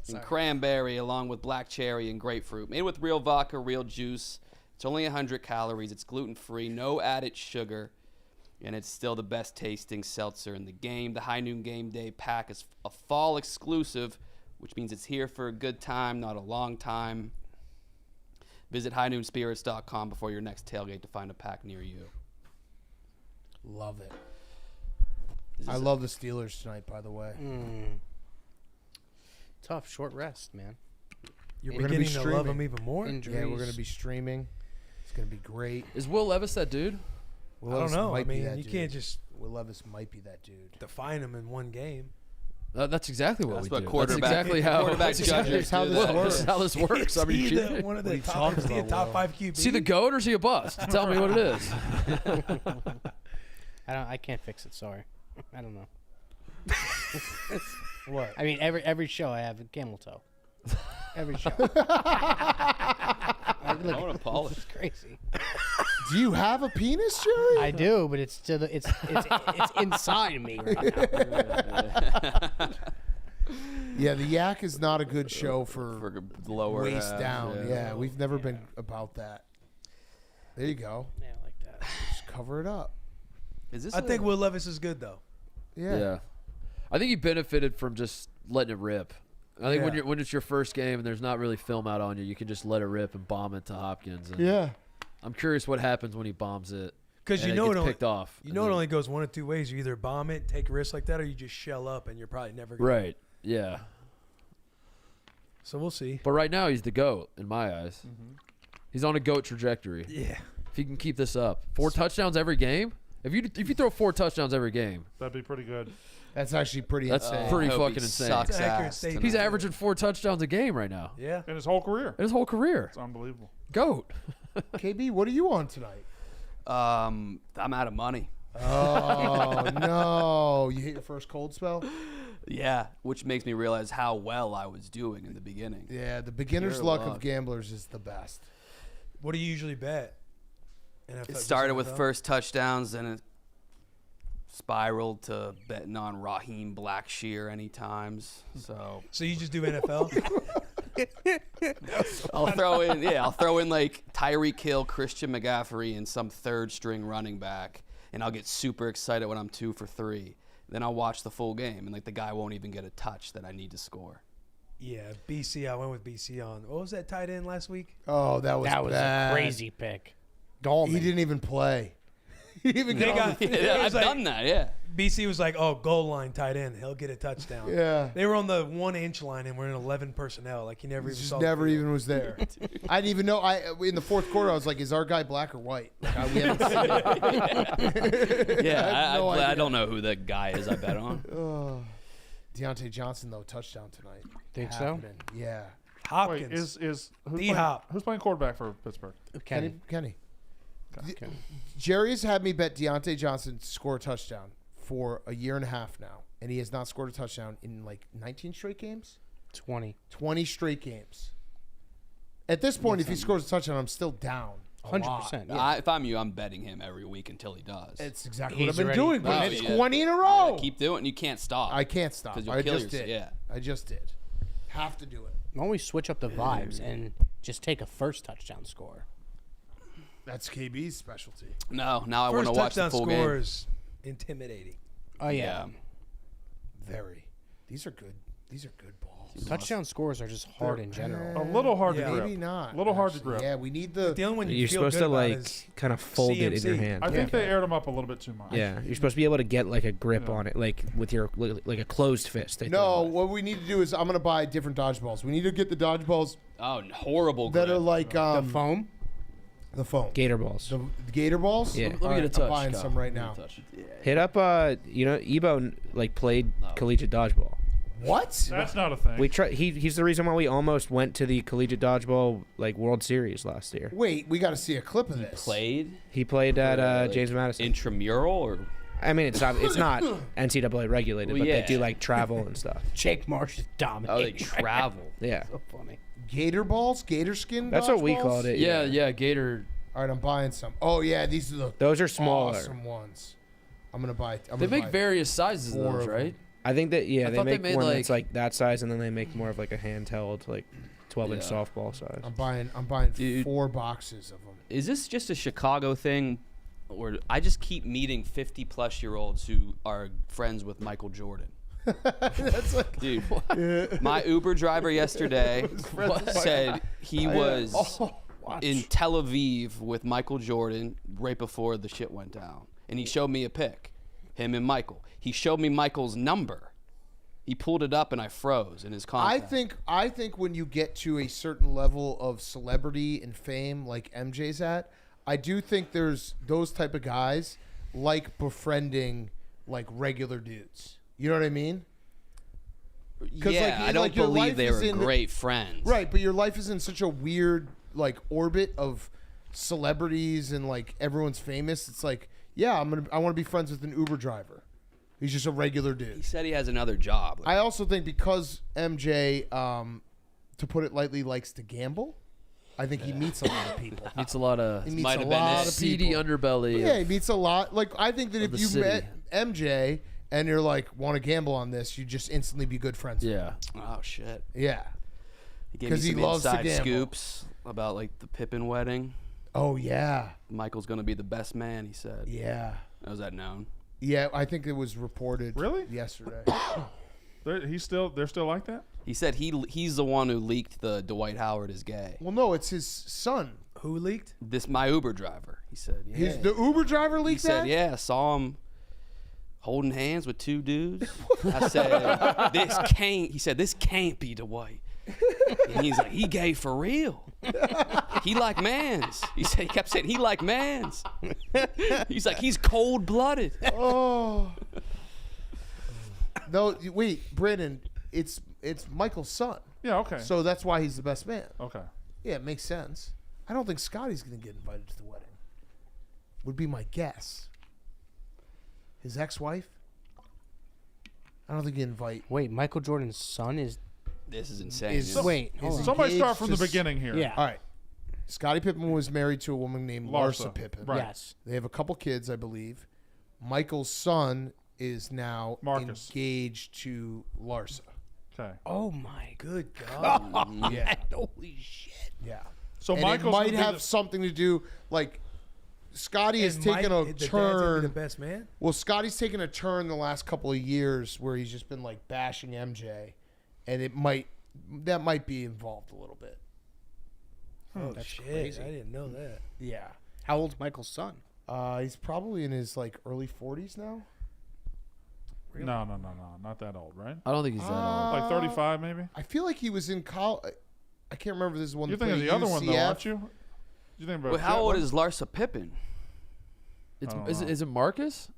and cranberry, along with black cherry and grapefruit. Made with real vodka, real juice. It's only 100 calories. It's gluten-free, no added sugar, and it's still the best tasting seltzer in the game. The High Noon Game Day pack is a fall exclusive, which means it's here for a good time, not a long time. Visit highnoonspirits.com before your next tailgate to find a pack near you. Love it. This I is love the Steelers tonight, by the way. Tough, short rest, man. You're We're gonna be beginning to love streaming. them even more. Injuries. Yeah, we're going to be streaming. It's going to be great. Is Will Levis that dude? Will I don't Levis know. I might be mean, that you dude. can't just Will Levis might be that dude. define them in one game. That's exactly what That's we what do. quarterback- That's exactly how. quarterback judges how do this that. works. This is how this works. I mean, Is he you- one of the What are you top, talking is he a about, top Will? 5 QB? is he the goat or is he a bust? Tell me what it is. I can't fix it. Sorry. I don't know. What? I mean, every show I have a camel toe. Every show. I want to polish. It's crazy. Do you have a penis, Jerry? I do, but it's still it's inside me right now. Yeah, the yak is not a good show for For lower waist half, down. Yeah, we've never been about that. There you go. Yeah, like that. Just cover it up. Is this? I think Will Levis is good though. Yeah. I think he benefited from just letting it rip. I think Yeah. when it's your first game and there's not really film out on you, can just let it rip and bomb it to Hopkins. And Yeah. I'm curious what happens when he bombs it. Because and you know it it gets only, picked off. you and know it then- only goes one of two ways. You either bomb it, take a risk like that, or you just shell up and you're probably never gonna. Right. Yeah. So we'll see. But right now he's the GOAT in my eyes. He's on a GOAT trajectory. Yeah. If he can keep this up, 4 touchdowns every game. If you throw 4 touchdowns every game, That'd be pretty good. That's actually pretty That's insane. pretty I hope fucking he insane. sucks It's an accurate ass statement. he's tonight. averaging 4 touchdowns a game right now Yeah. In his whole career. in his whole career. It's unbelievable. GOAT. KB, what are you on tonight? I'm out of money. Oh, no. You hit your first cold spell? Yeah, which makes me realize how well I was doing in the beginning. Yeah, the beginner's Pure luck luck. of gamblers is the best. What do you usually bet? It started with first touchdowns, and it spiraled to betting on Raheem Blackshear any times. So So you just do NFL? I'll throw in like Tyreek Hill, Christian McCaffrey, and some third string running back, and I'll get super excited when I'm 2 for 3. Then I'll watch the full game, and like the guy won't even get a touch that I need to score. Yeah, BC. I went with BC on. What was that tight end last week? Oh, that was a bad. crazy pick. Gallman. He didn't even play. He didn't even They get on got- the It Yeah, was I've like- done that. Yeah. BC was like, oh, goal line tight end. He'll get a touchdown. Yeah. They were on the 1-inch line and we're in 11 personnel. Like he never He even just saw the never field. even was there. I didn't even know. In the fourth quarter, I was like, "Is our guy black or white?" Like, we haven't seen it. Yeah, I have no I idea. don't know who the guy is I bet on. Oh. Deontay Johnson though, touchdown tonight. Think so? Happening. Yeah. Hopkins. Wait, is who's D-Hop. playing quarterback for Pittsburgh? Kenny. Kenny. Kenny. Jerry has had me bet Deontay Johnson to score a touchdown for a year and a half now, and he has not scored a touchdown in like 19 straight games. 20. 20 straight games. At this point, if he scores a touchdown, I'm still down. 100%. Yeah. If I'm you, I'm betting him every week until he does. It's exactly He's what I've been already doing. But committed. it's Yeah. 20 in a Yeah, row. keep doing it. You can't stop. I can't stop. 'Cause you'll I kill just yourself, did. yeah. I just did. Have to do it. Why don't we switch up the vibes and just take a first touchdown score? That's KB's specialty. No, now I want First to watch the touchdown full score game. is intimidating. Oh, yeah. Very. These are good. These are good balls. Touchdown scores are just hard in general. A little hard Yeah. to grip. Maybe not. A little hard to actually. grip. Yeah, we need the. The only one you You're feel supposed good to about like is kind of fold it in your CMC. hand. I think they aired him up a little bit too much. Yeah, you're supposed to be able to get like a grip on it, like with your like a closed fist. They No, throw it. what we need to do is I'm gonna buy different dodgeballs. We need to get the dodgeballs Oh, horrible. that grip. are like The foam? the foam. Gator balls. The gator balls. Yeah. Let me All get a right, touch. I'm buying Kyle. some right Let me now. get a touch. Hit up, Ebo like played collegiate dodgeball. What? That's not a thing. We try. He's the reason why we almost went to the collegiate dodgeball like World Series last year. Wait, we got to see a clip of this. played He played at like, James Madison. intramural or I mean, it's not NCAA regulated, Well, but yeah. they do like travel and stuff. Jake Marsh is oh, dominating. they travel. Yeah, So funny. Gator balls, gator skin. that's what we dodgeballs? called it. Yeah, Gator. All right, I'm buying some. Oh yeah, these are the Those are smaller. awesome ones. I'm gonna buy. They make various sizes of four those, of them. right? I think that I they thought they make made, one like- that's like that size, and then they make more of like a handheld, like 12-inch Yeah. softball size. I'm buying Dude. 4 boxes of them. Is this just a Chicago thing, or I just keep meeting 50-plus-year-olds who are friends with Michael Jordan? That's like, Dude, my Uber driver yesterday said he was in Tel Aviv with Michael Jordan right before the shit went down, and he showed me a pic, him and Michael. He showed me Michael's number. He pulled it up, and I froze in his contact. I think when you get to a certain level of celebrity and fame, like MJ's at, I do think there's those type of guys like befriending like regular dudes. You know what I mean? Yeah, I don't like, your believe life they is were in- great friends. Right, but your life is in such a weird like orbit of celebrities and like everyone's famous. It's like, yeah, I want to be friends with an Uber driver. He's just a regular He dude. said he has another job. I also think because MJ, to put it lightly, likes to gamble. I think he meets a lot of people. Meets a lot of He meets Might a have been lot it. of seedy people. underbelly. Yeah, he meets a lot. Like I think that Of if the you city. met MJ and you're like want to gamble on this, you just instantly be good friends. with him. Yeah. Oh shit! Yeah. He gave me 'Cause he some loves to inside gamble. scoops about like the Pippen wedding. Oh yeah. Michael's gonna be the best man. He said. Yeah. Was that known? Yeah, I think it was reported. Really? Yesterday. They're still like that. He said he's the one who leaked the Dwight Howard is gay. Well, no, it's his son. Who leaked? My Uber driver. He said. Yeah. The Uber driver He leaked said, that? yeah, I saw him holding hands with two dudes. I said, this can't be Dwight. And he's like, he gay for real. He like mans. He kept saying he like mans. He's like, he's cold blooded. Oh. No, wait, Brandon, it's Michael's son. Yeah. Okay. So that's why he's the best man. Okay. Yeah, it makes sense. I don't think Scotty's going to get invited to the wedding. Would be my guess. His ex-wife? I don't think he'd invite. Wait, Michael Jordan's son is. This is insane. Is- isn't it? Wait, hold on. Somebody start engaged from to the beginning here. Yeah. All right. Scottie Pippen was married to a woman named Larsa Larsa, Pippen. right. Yes. They have a couple kids, I believe. Michael's son is now Marcus. engaged to Larsa. Okay. Oh my Good God. Yeah. Holy shit. Yeah. So And Michael's it might gonna be have the- something to do, like, Scotty has And taken Mike, a the dad's gonna be turn. the best man. Well, Scotty's taken a turn the last couple of years where he's just been like bashing MJ, and that might be involved a little bit. Oh That's shit! crazy. I didn't know that. Yeah. How old's Michael's son? He's probably in his like early 40s now. No, not that old, right? I don't think he's that old. Like 35, maybe. I feel like he was in college. I can't remember if this is one. You're that thinking of played the other one, though, UCF. aren't you? You think about Wait, how old is Larsa Pippen? It's I don't is know. it Oh, Marcus?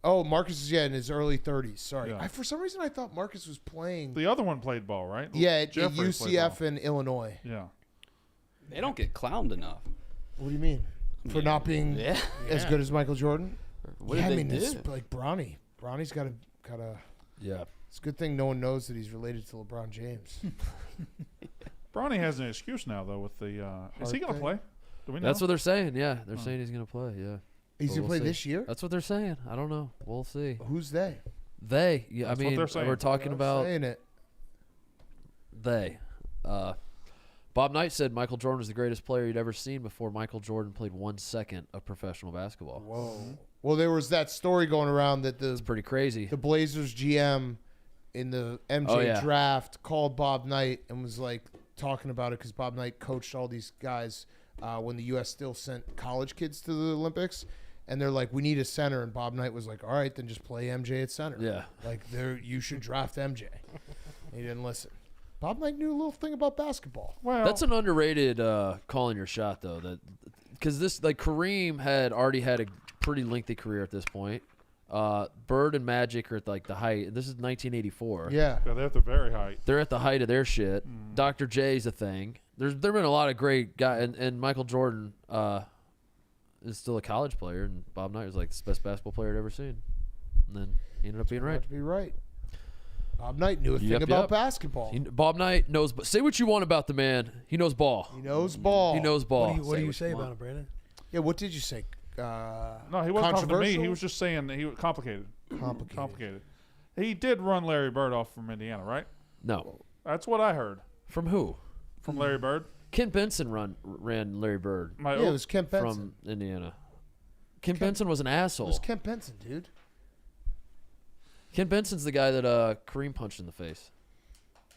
Marcus is in his early 30s. Sorry, Yeah. for some reason I thought Marcus was playing. the other one played ball, right? Yeah, at Jeffrey played UCF ball. in Illinois. Yeah. They don't get clowned enough. What do you mean? For not being Yeah. as good as Michael Jordan? What yeah, did I they mean, it's do? like Bronny. Bronny's got a. Yeah. It's a good thing no one knows that he's related to LeBron James. Bronny has an excuse now, though, with the. Is he going to thing? play? Do we know? That's what they're saying. Yeah, they're saying he's gonna play. Yeah. He's But gonna we'll play see. this year. That's what they're saying. I don't know. We'll see. Who's they? They. Yeah, That's I what mean, they're saying. we're talking They're about saying it. they. Bob Knight said Michael Jordan was the greatest player he'd ever seen before Michael Jordan played 1 second of professional basketball. Whoa. Well, there was that story going around that It's pretty crazy. the Blazers GM in the MJ Oh, yeah. draft called Bob Knight and was like talking about it because Bob Knight coached all these guys when the U.S. still sent college kids to the Olympics. And they're like, we need a center. And Bob Knight was like, all right, then just play MJ at center. Yeah. Like, you should draft MJ. He didn't listen. Bob Knight knew a little thing about basketball. Well, That's an underrated calling your shot though. That because this like Kareem had already had a pretty lengthy career at this point. Bird and Magic are at like the height. This is 1984. Yeah. yeah, they're at the very height. They're at the height of their shit. Dr. J's a thing. There've been a lot of great guys, and Michael Jordan is still a college player, and Bob Knight was like the best basketball player I'd ever seen. And then he ended up being right. To be right. Bob Knight knew a thing Yep, about yep. basketball. Bob Knight knows. Say what you want about the man. He knows ball. He knows ball. He knows ball. What do you what say you about want. him, Brandon? Yeah, what did you say? No, he wasn't talking to me. He was just saying that he was complicated. complicated. He did run Larry Bird off from Indiana, right? No. That's what I heard From who? from Larry Bird. Ken Benson ran Larry Bird My Yeah, it was Kemp Benson. from Indiana. Ken Benson was an asshole. It was Kemp Benson, dude. Ken Benson's the guy that Kareem punched in the face.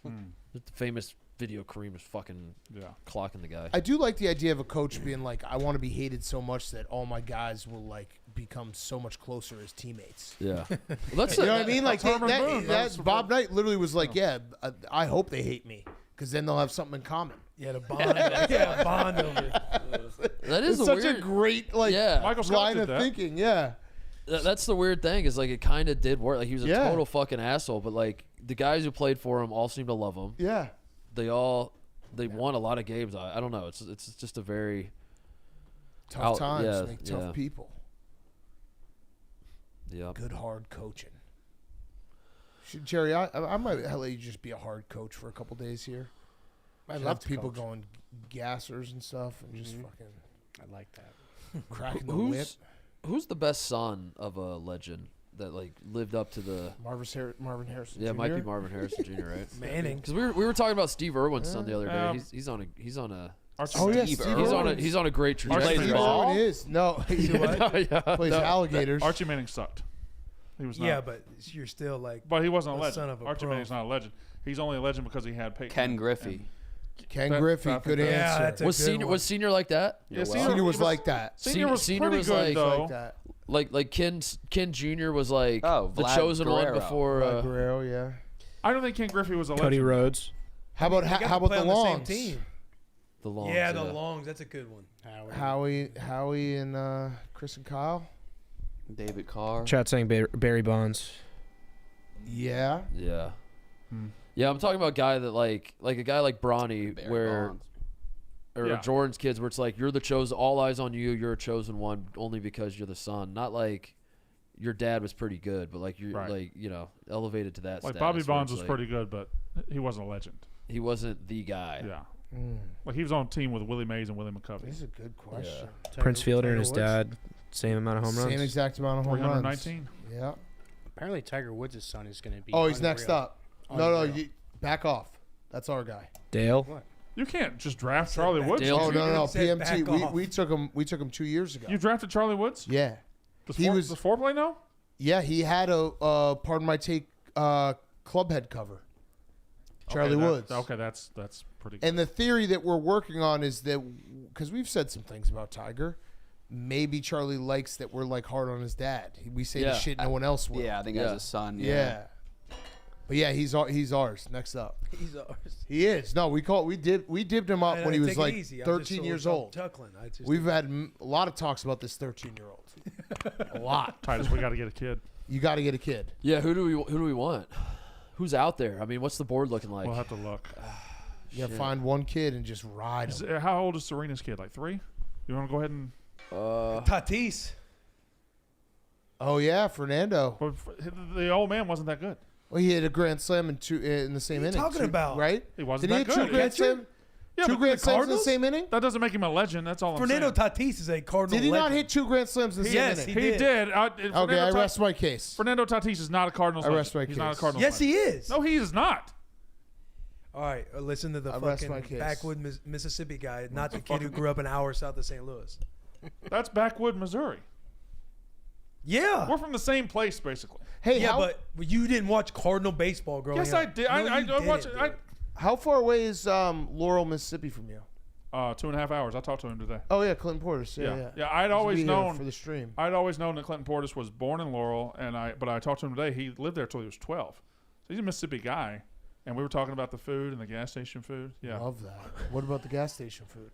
The famous video Kareem was fucking yeah. clocking the guy. I do like the idea of a coach being like, I want to be hated so much that all my guys will like become so much closer as teammates. Yeah. Well, that's You know what I mean? Like That's Herman that, Boone. that- That's Bob Knight literally was like, yeah, I hope they hate me because then they'll have something in common. Yeah, the bond. Yeah, bond over. that is It's a such weird. a great like Yeah. Michael Scott line did of that. thinking. Yeah. That's the weird thing is like it kind of did work. Like he was a Yeah. total fucking asshole, but like the guys who played for him all seemed to love him. Yeah. They won a lot of games. I don't know. It's just a very Tough times yeah, make tough yeah. people. Yeah. Good hard coaching. Jerry, I might let you just be a hard coach for a couple days here. I'd Should love have to people coach. going gassers and stuff and just fucking I like that. cracking the whip. Who's the best son of a legend that like lived up to the Marvin Harrison. Yeah, it Jr.? might be Marvin Harrison Jr. Right? Manning. Because we were talking about Steve Irwin's son the other day. Um, He's on a Archie Oh, yeah, Manning. Steve he's on a great trajectory. Steve Irwin is. No, he plays alligators. Archie Manning sucked. He was not. Yeah, but you're still like. But he wasn't a the legend. son of a Archie pro. Manning's not a legend. He's only a legend because he had Peyton. Ken Griffey. Ken That- Griffey, that- good yeah, answer. that's a Was good senior one. was senior like that? Yeah, Senior was like that. Senior was Senior pretty was good like- though. Like that. Like Ken Jr. was like Oh, the Vlad chosen one Guerrero. before. Guerrero, yeah. I don't think Ken Griffey was a Cody legend. Rhodes. How about They got to how about play the on the same Longs? team. The Longs. Yeah, the Longs. That's a good one. Howie and Chris and Kyle. David Carr. Chat saying Barry Bonds. Yeah. Yeah. Hmm. Yeah, I'm talking about a guy that like a guy like Bronny, Barry where Bonds. or Yeah. Jordan's kids, where it's like you're the chosen, all eyes on you. You're a chosen one only because you're the son. Not like your dad was pretty good, but like you're Right. like elevated to that. Like status Bobby where Bonds it's was like, pretty good, but he wasn't a legend. He wasn't the guy. Yeah. Mm, Like he was on a team with Willie Mays and Willie McCovey. this is a good question. Prince Fielder and his Woods. dad, same amount of home runs. Same exact amount of home runs. 319. Yeah. Apparently, Tiger Woods' son is going to be. Oh, he's next unreal. up. No, Unreal. you back off. That's our guy. Dale. You can't just draft Charlie Woods. Dale Oh Jr. no, said PMT. back off. We took him. We took him 2 years ago. You drafted Charlie Woods? Yeah. Does He was- does foreplay now? Yeah, he had a pardon my take club head cover. Charlie Woods. That's pretty good. And the theory that we're working on is that because we've said some things about Tiger, maybe Charlie likes that we're like hard on his dad. We say the Yeah. shit no one else will. Yeah, I think Yeah. as a son. Yeah. But yeah, he's ours. Next up, He's ours. he is. No, we dibbed him up when he was Take it like easy. I'm 13 just years I'm old. Chuckling. I just, We've had a lot of talks about this 13-year-old. A lot. Titus, we got to get a kid. You got to get a kid. Yeah, who do we want? Who's out there? I mean, what's the board looking like? We'll have to look. You got to find one kid and just ride him. How old is Serena's kid? Like 3? You want to go ahead and? Tatis. Oh yeah, Fernando. But the old man wasn't that good. Well, he had a grand slam in the same What are you inning. talking about? Right? He wasn't Did he that hit good. two grand Catcher? slam? Yeah, Two but grand the slams in the Cardinals? same inning? That doesn't make him a legend. That's all Fernando I'm saying. Tatis is a Cardinal. Did he not legend. hit 2 grand slams in the same Yes, inning? he He did. did. Okay, I rest my case. Fernando Tatis is not a Cardinals I legend. rest my He's not a case. Cardinals Yes, legend. he is. No, he is not. All right, listen to the I rest my fucking case. backwood Mississippi guy, not the kid who grew up an hour south of St. Louis. That's Backwood, Missouri. Yeah. We're from the same place, basically. Hey, Yeah, how, but you didn't watch Cardinal baseball growing Yes, up. I did. No, I you watched didn't, it. dude. how far away is Laurel, Mississippi from you? 2.5 hours. I talked to him today. Oh yeah, Clinton Portis. Yeah. Yeah. I'd He's always be here known for the stream. I'd always known that Clinton Portis was born in Laurel, but I talked to him today. He lived there till he was 12, so he's a Mississippi guy. And we were talking about the food and the gas station food. Yeah, Love that. What about the gas station food?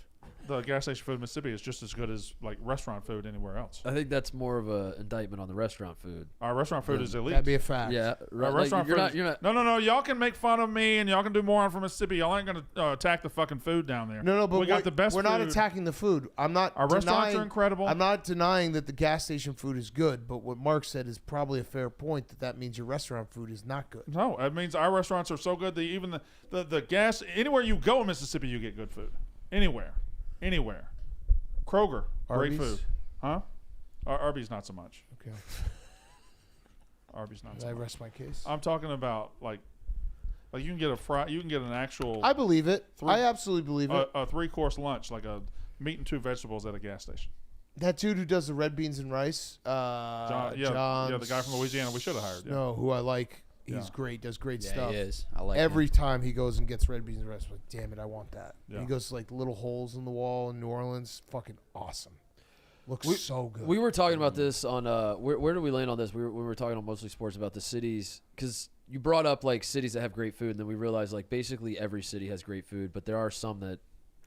the gas station food in Mississippi is just as good as like restaurant food anywhere else. I think that's more of an indictment on the restaurant food. Our restaurant food is elite. That'd be a fact. Yeah, Our right. restaurant you're food. not. You're not. No. Y'all can make fun of me and y'all can do more on from Mississippi. Y'all ain't gonna attack the fucking food down there. No, but we got the best. We're not food. attacking the food. I'm not. Our restaurants denying- are incredible. I'm not denying that the gas station food is good, but what Mark said is probably a fair point. That means your restaurant food is not good. No, it means our restaurants are so good that even the gas anywhere you go in Mississippi you get good food. Anywhere. Kroger, great Arby's? food. Huh? Arby's not so much. Okay. Arby's not Did so I much. rest my case? I'm talking about like you can get an actual I believe it. Three- I absolutely believe it. a 3-course lunch, like a meat and 2 vegetables at a gas station. That dude who does the red beans and rice, John, the guy from Louisiana we should have hired. Yeah. No, who I like. He's Yeah. great. Does great Yeah, stuff. he is. I like Every him. time he goes and gets red beans and rice, I'm like, damn it, I want that. Yeah. He goes to like little holes in the wall in New Orleans. Fucking awesome. Looks so good. We were talking about this on where did we land on this? We were talking on Mostly Sports about the cities because you brought up like cities that have great food, and then we realized like basically every city has great food, but there are some that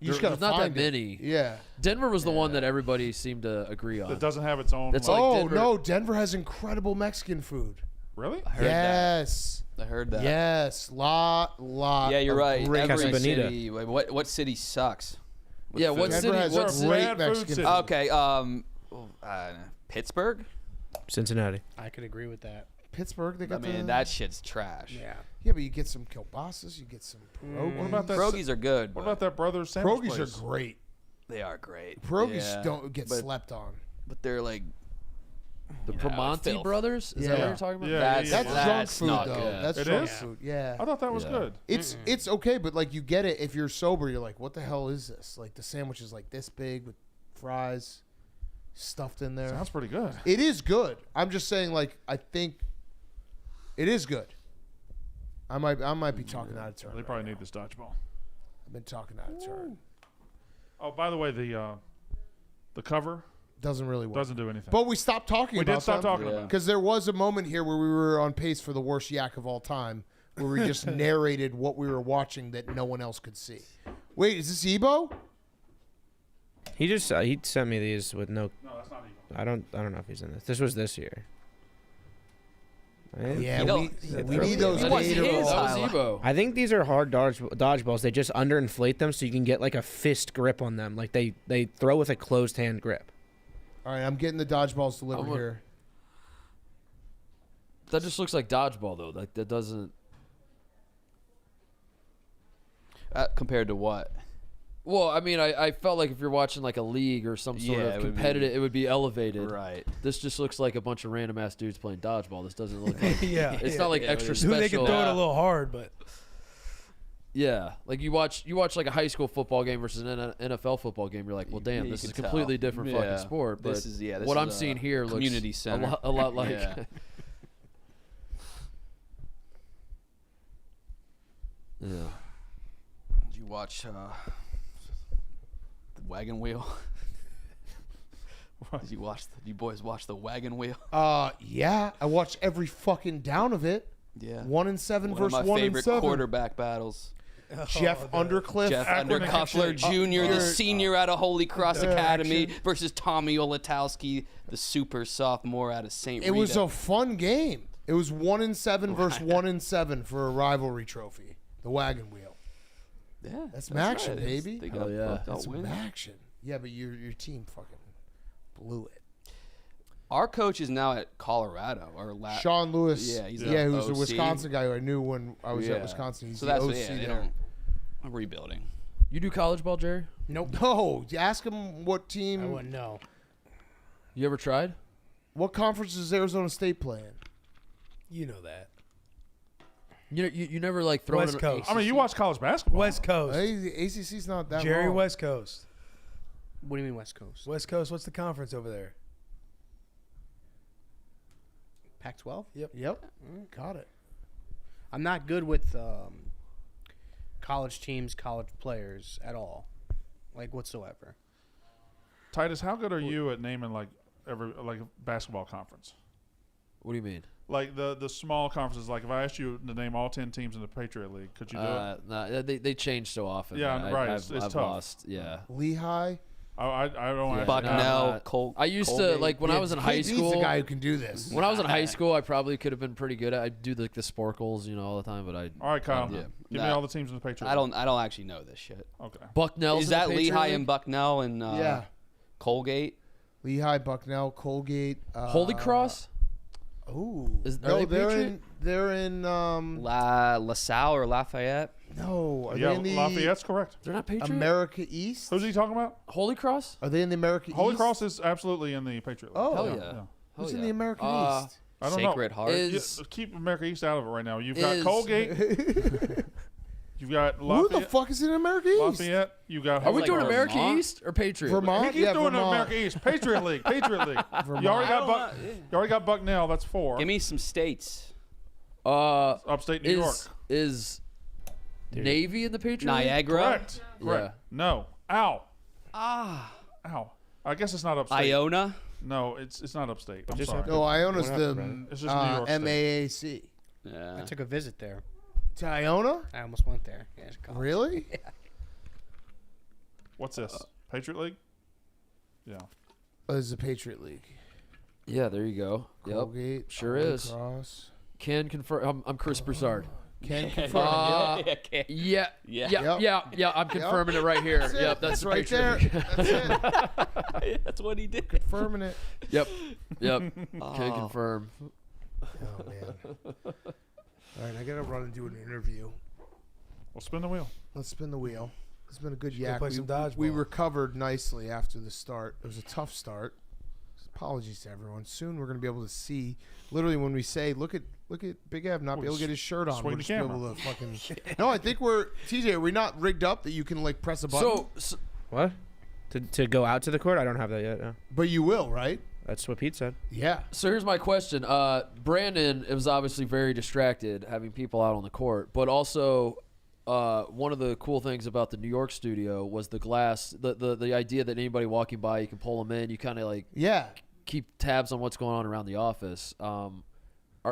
You just gotta There's not that find it. many. Yeah. Denver was the one that everybody seemed to agree on. It doesn't have its own. It's like, like Oh Denver- no, Denver has incredible Mexican food. really? I heard Yes. that. I heard that. Yes. Lot. Yeah, you're of right. great Every Casa Bonita. city. Wait, what city sucks? with Yeah, food? what Denver city? has What a city? great Bad food Mexican city. food. Okay. Pittsburgh. Cincinnati. I could agree with that. Pittsburgh, they I got mean, that shit's trash. Yeah. Yeah, but you get some kielbasa's, you get some pierogies. What about that? Pierogies are good. What but about that Brothers sandwich Pierogies place? are great. They are great. Pierogies Yeah, don't get but, slept on. But they're like The you know, Primanti filth. brothers? Is that what Yeah. you're talking about? Yeah, That's- That's yeah. junk That's food, not though. good. That's It junk is? food. Yeah. I thought that was Yeah. good. It's okay, but like you get it if you're sober. You're like, what the hell is this? Like the sandwich is like this big with fries stuffed in there. Sounds pretty good. It is good. I'm just saying, like I think it is good. I might be talking out of turn. They right probably now. need this dodgeball. I've been talking out of turn. Oh, by the way, the cover Doesn't really work. doesn't do anything. But we stopped talking we about did stop talking Yeah. about it. because there was a moment here where we were on pace for the worst yak of all time, where we just narrated what we were watching that no one else could see. Wait, is this Ebo? He just he sent me these with no. No, that's not even. I don't know if he's in this. This was this year. Right? Yeah, You we don't- need those That was gator his balls. That was highlight. Ebo. I think these are hard dodgeballs. They just underinflate them so you can get like a fist grip on them. Like they throw with a closed hand grip. All right, I'm getting the dodgeballs delivered I'm a- here. That just looks like dodgeball though. Like that doesn't. compared to what? Well, I mean, I felt like if you're watching like a league or some sort Yeah, of it would be- competitive, it would be elevated. Right. This just looks like a bunch of random ass dudes playing dodgeball. This doesn't look like. Yeah. It's yeah. not like Yeah, extra it is. special. They can throw it a little hard, but Yeah, like you watch like a high school football game versus an NFL football game. You're like, well, damn, Yeah, this you is a can completely tell. different Yeah. fucking sport. But This is this what is I'm a seeing here looks community center. a lot like. Yeah. Yeah. Did you watch the Wagon Wheel? Did you boys watch the Wagon Wheel? Yeah, I watched every fucking down of it. Yeah. 1-7 One versus of my 1-7. favorite quarterback battles. Jeff Undercliff. Jeff Akron Undercuffler and Jr., the senior out of Holy Cross Action. Academy, versus Tommy Olatowski, the super sophomore out of St. It Rita. was a fun game. It was 1-7 versus 1-7 for a rivalry trophy. The wagon wheel. Yeah, That's action, right. baby. They Hell got yeah. both That's wins. action. Yeah, but your team fucking blew it. Our coach is now at Colorado. Sean Lewis. Yeah, he's yeah, the who's the OC. Wisconsin guy who I knew when I was Yeah. at Wisconsin. He's So the that's OC what, yeah, they there. don't. I'm rebuilding. You do college ball, Jerry? Nope. No, ask him what I team, wouldn't know. You ever tried? what conference is Arizona State playing? you know that. You never like thrown West in- Coast. I mean, you watch college basketball. West Coast. Hey, the ACC's not that Jerry long. West Coast. What do you mean West Coast? West Coast, what's the conference over there? Pac-12? Yep, got it. I'm not good with college teams, college players at all, like whatsoever. Titus, how good are you at naming like a basketball conference? What do you mean? Like the small conferences. Like if I asked you to name all 10 teams in the Patriot League, could you do it? Nah, they change so often. Yeah, that right, I've it's tough. lost. Yeah. Lehigh. I don't. Yeah. actually- Bucknell, Nah, Col- I used to Colgate. like when I was in high KD's school. the guy who can do this. When I was in high school, I probably could have been pretty good at. I do like the sporkles, all the time, but I. All right, Kyle. Yeah. Give me Nah. all the teams in the Patriot. I don't actually know this shit. League. Okay. Bucknell's Is in the that Patriot Lehigh League? and Bucknell and Yeah. Colgate? Lehigh, Bucknell, Colgate. Holy Cross? Ooh. Are No, they they're Patriot? in. They're in. LaSalle or Lafayette? No, are Yeah, they in the Lafayette's correct. They're not Patriot. America East? Who's he talking about? Holy Cross? Are they in the America Holy East? Cross is absolutely in the Patriot League. Oh, Hell yeah. yeah. who's Hell in the yeah. American East? I don't Sacred know. Heart. Is Keep America East out of it right now. You've got Is- Colgate. You've got Who the Lafayette. fuck is in America East? Lafayette. You got. are we like doing Vermont? America East or Patriot? He Vermont? keeps Yeah, doing Vermont. America East. Patriot League. Patriot League. You already got You already got Bucknell. That's 4. Give me some states. Upstate New York. Is Navy in the Patriot League? Niagara. Correct. Correct. Yeah. No. Ow. Ow. I guess it's not upstate. Iona. No, it's not upstate. I'm just sorry. No, Iona's What the happened, It's just New York State. MAAC. Yeah. I took a visit there. To Iona? I almost went there. Yeah, it's college. Really? What's this? Patriot League? Yeah. This is a Patriot League. Yeah, there you go. Colgate, Yep, sure Holy is. Cross. Can confirm. I'm Chris Broussard. Can confirm. Yeah. I'm confirming it right here. That's it. Yep, that's right Patriot there. League. That's it. That's what he did. Confirming it. Yep. Can confirm. Oh man. All right, I gotta run and do an interview. We'll spin the wheel. Let's spin the wheel. It's been a good Go yak. play some dodgeball. We recovered nicely after the start. It was a tough start. Apologies to everyone. Soon we're gonna be able to see. Literally, when we say, look at Big Ev not be able to get his shirt on. swing We're the just be camera. able to fucking. No, I think we're TJ. Are we not rigged up that you can like press a button? So What? To go out to the court? I don't have that yet. No. But you will, right? That's what Pete said. Yeah. So here's my question. Brandon was obviously very distracted having people out on the court, but also one of the cool things about the New York studio was the glass, the idea that anybody walking by, you can pull them in. You kind of like keep tabs on what's going on around the office.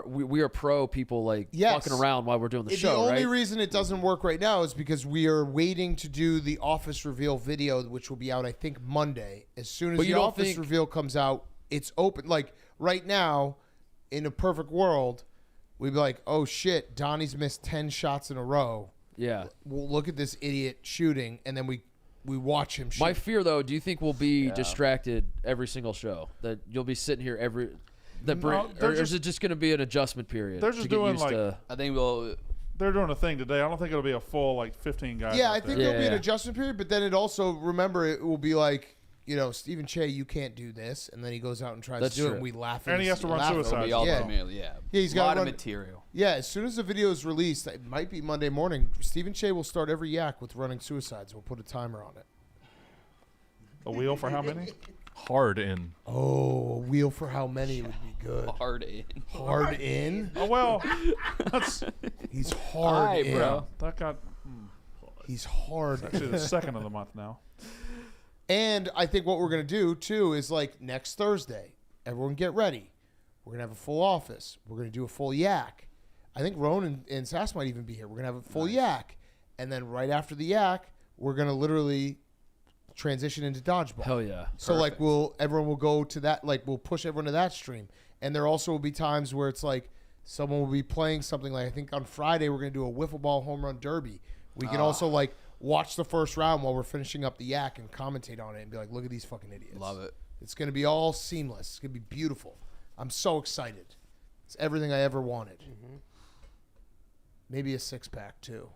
We are pro people like fucking around while we're doing the show, The only right? reason it doesn't work right now is because we are waiting to do the office reveal video, which will be out, I think, Monday. As soon as the office reveal comes out, it's open. Like, right now, in a perfect world, we'd be like, oh, shit, Donnie's missed 10 shots in a row. Yeah. We'll look at this idiot shooting, and then we watch him shoot. My fear, though, do you think we'll be distracted every single show? That you'll be sitting here every... or is it just going to be an adjustment period? They're just doing like... I think they're doing a thing today. I don't think it'll be a full, like, 15 guys. Yeah, I think there'll be an adjustment period, but then it also, remember, it will be like, you know, Stephen Che, you can't do this, and then he goes out and tries to do it, and we laugh. And he has to run suicide. Yeah, he's got a lot of material. Yeah, as soon as the video is released, it might be Monday morning, Stephen Che will start every yak with running suicides. We'll put a timer on it. A wheel for how many? Hard in. Oh, a wheel for how many would be good. Hard in. Hard in? Oh, well, that's... He's hard in. Bro. That got... He's hard. Actually, the second of the month now. And I think what we're going to do, too, is like next Thursday, everyone get ready. We're going to have a full office. We're going to do a full yak. I think Roan and Sass might even be here. We're going to have a full yak. And then right after the yak, we're going to literally transition into dodgeball. Hell yeah. So like everyone will go to that, like we'll push everyone to that stream. And there also will be times where it's like someone will be playing something like, I think on Friday we're going to do a wiffle ball home run derby. We can also like watch the first round while we're finishing up the yak and commentate on it and be like, look at these fucking idiots. Love it. It's going to be all seamless. It's going to be beautiful. I'm so excited. It's everything I ever wanted. Mm-hmm. Maybe a six-pack too.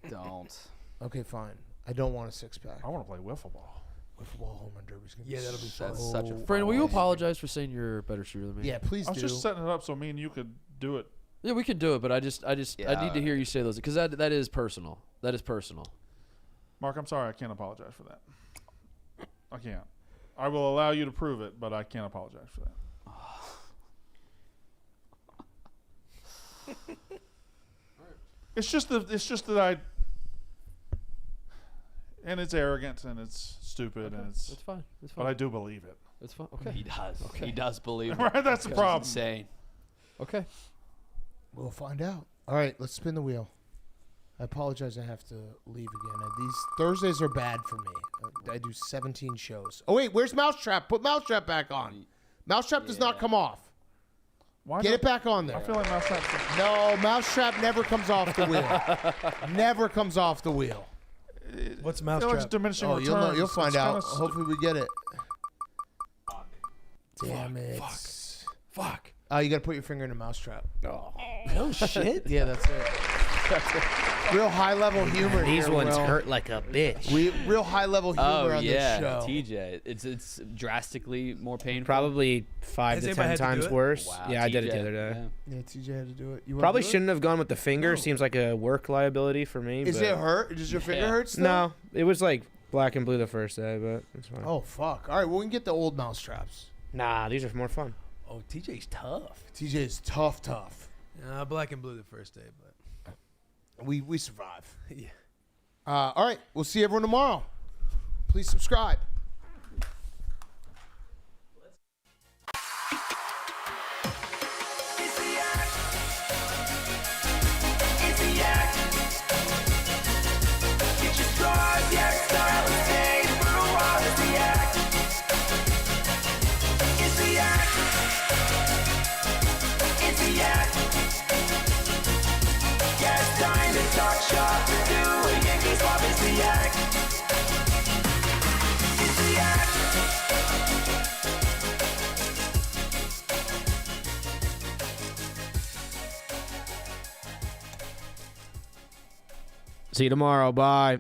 Don't. Okay, fine. I don't want a six-pack. I want to play wiffle ball. Wiffle ball home run derby's going to be that'll be fun. That's such a Brandon, will you apologize for saying you're a better shooter than me? Yeah, please do. I was just setting it up so me and you could do it. Yeah, we can do it, but I need to hear you say those because that is personal. That is personal. Mark, I'm sorry. I can't apologize for that. I can't. I will allow you to prove it, but I can't apologize for that. It's just that I, and it's arrogant and it's stupid and it's fine. It's fine. But I do believe it. It's fine. Okay. He does. Okay. He does believe it. Right, that's the problem. It's insane. Okay. We'll find out. All right, let's spin the wheel. I apologize. I have to leave again. These Thursdays are bad for me. I do 17 shows. Oh wait, where's Mousetrap? Put Mousetrap back on. Mousetrap does not come off. Why Get it back on there. I feel like Mousetrap. No, Mousetrap never comes off the wheel. Never comes off the wheel. What's I feel like it's Mousetrap? diminishing Oh, returns. you'll find It's out. kinda Hopefully we get it. Damn it. Fuck. You got to put your finger in a Mousetrap. Oh shit. Yeah, that's it. Real high level humor. These here, ones Will. hurt like a bitch. Real high level humor Oh on yeah, this show. TJ. It's drastically more painful. Probably 5 Has to anybody 10 had to times do it? worse. Wow, Yeah, I did it TJ, the other day. yeah. Yeah, TJ had to do it. You wanna Probably do it? shouldn't have gone with the finger. Seems like a work liability for me. Is but it hurt? Does your finger hurt still? No, it was like black and blue the first day, but it's fine. Oh, fuck. All right, well, we can get the old Mousetraps. Nah, these are more fun. Oh, TJ's tough. TJ's tough. Black and blue the first day, but We survive. yeah. All right, we'll see everyone tomorrow. Please subscribe. Get your straws, yeah, See you tomorrow. Bye.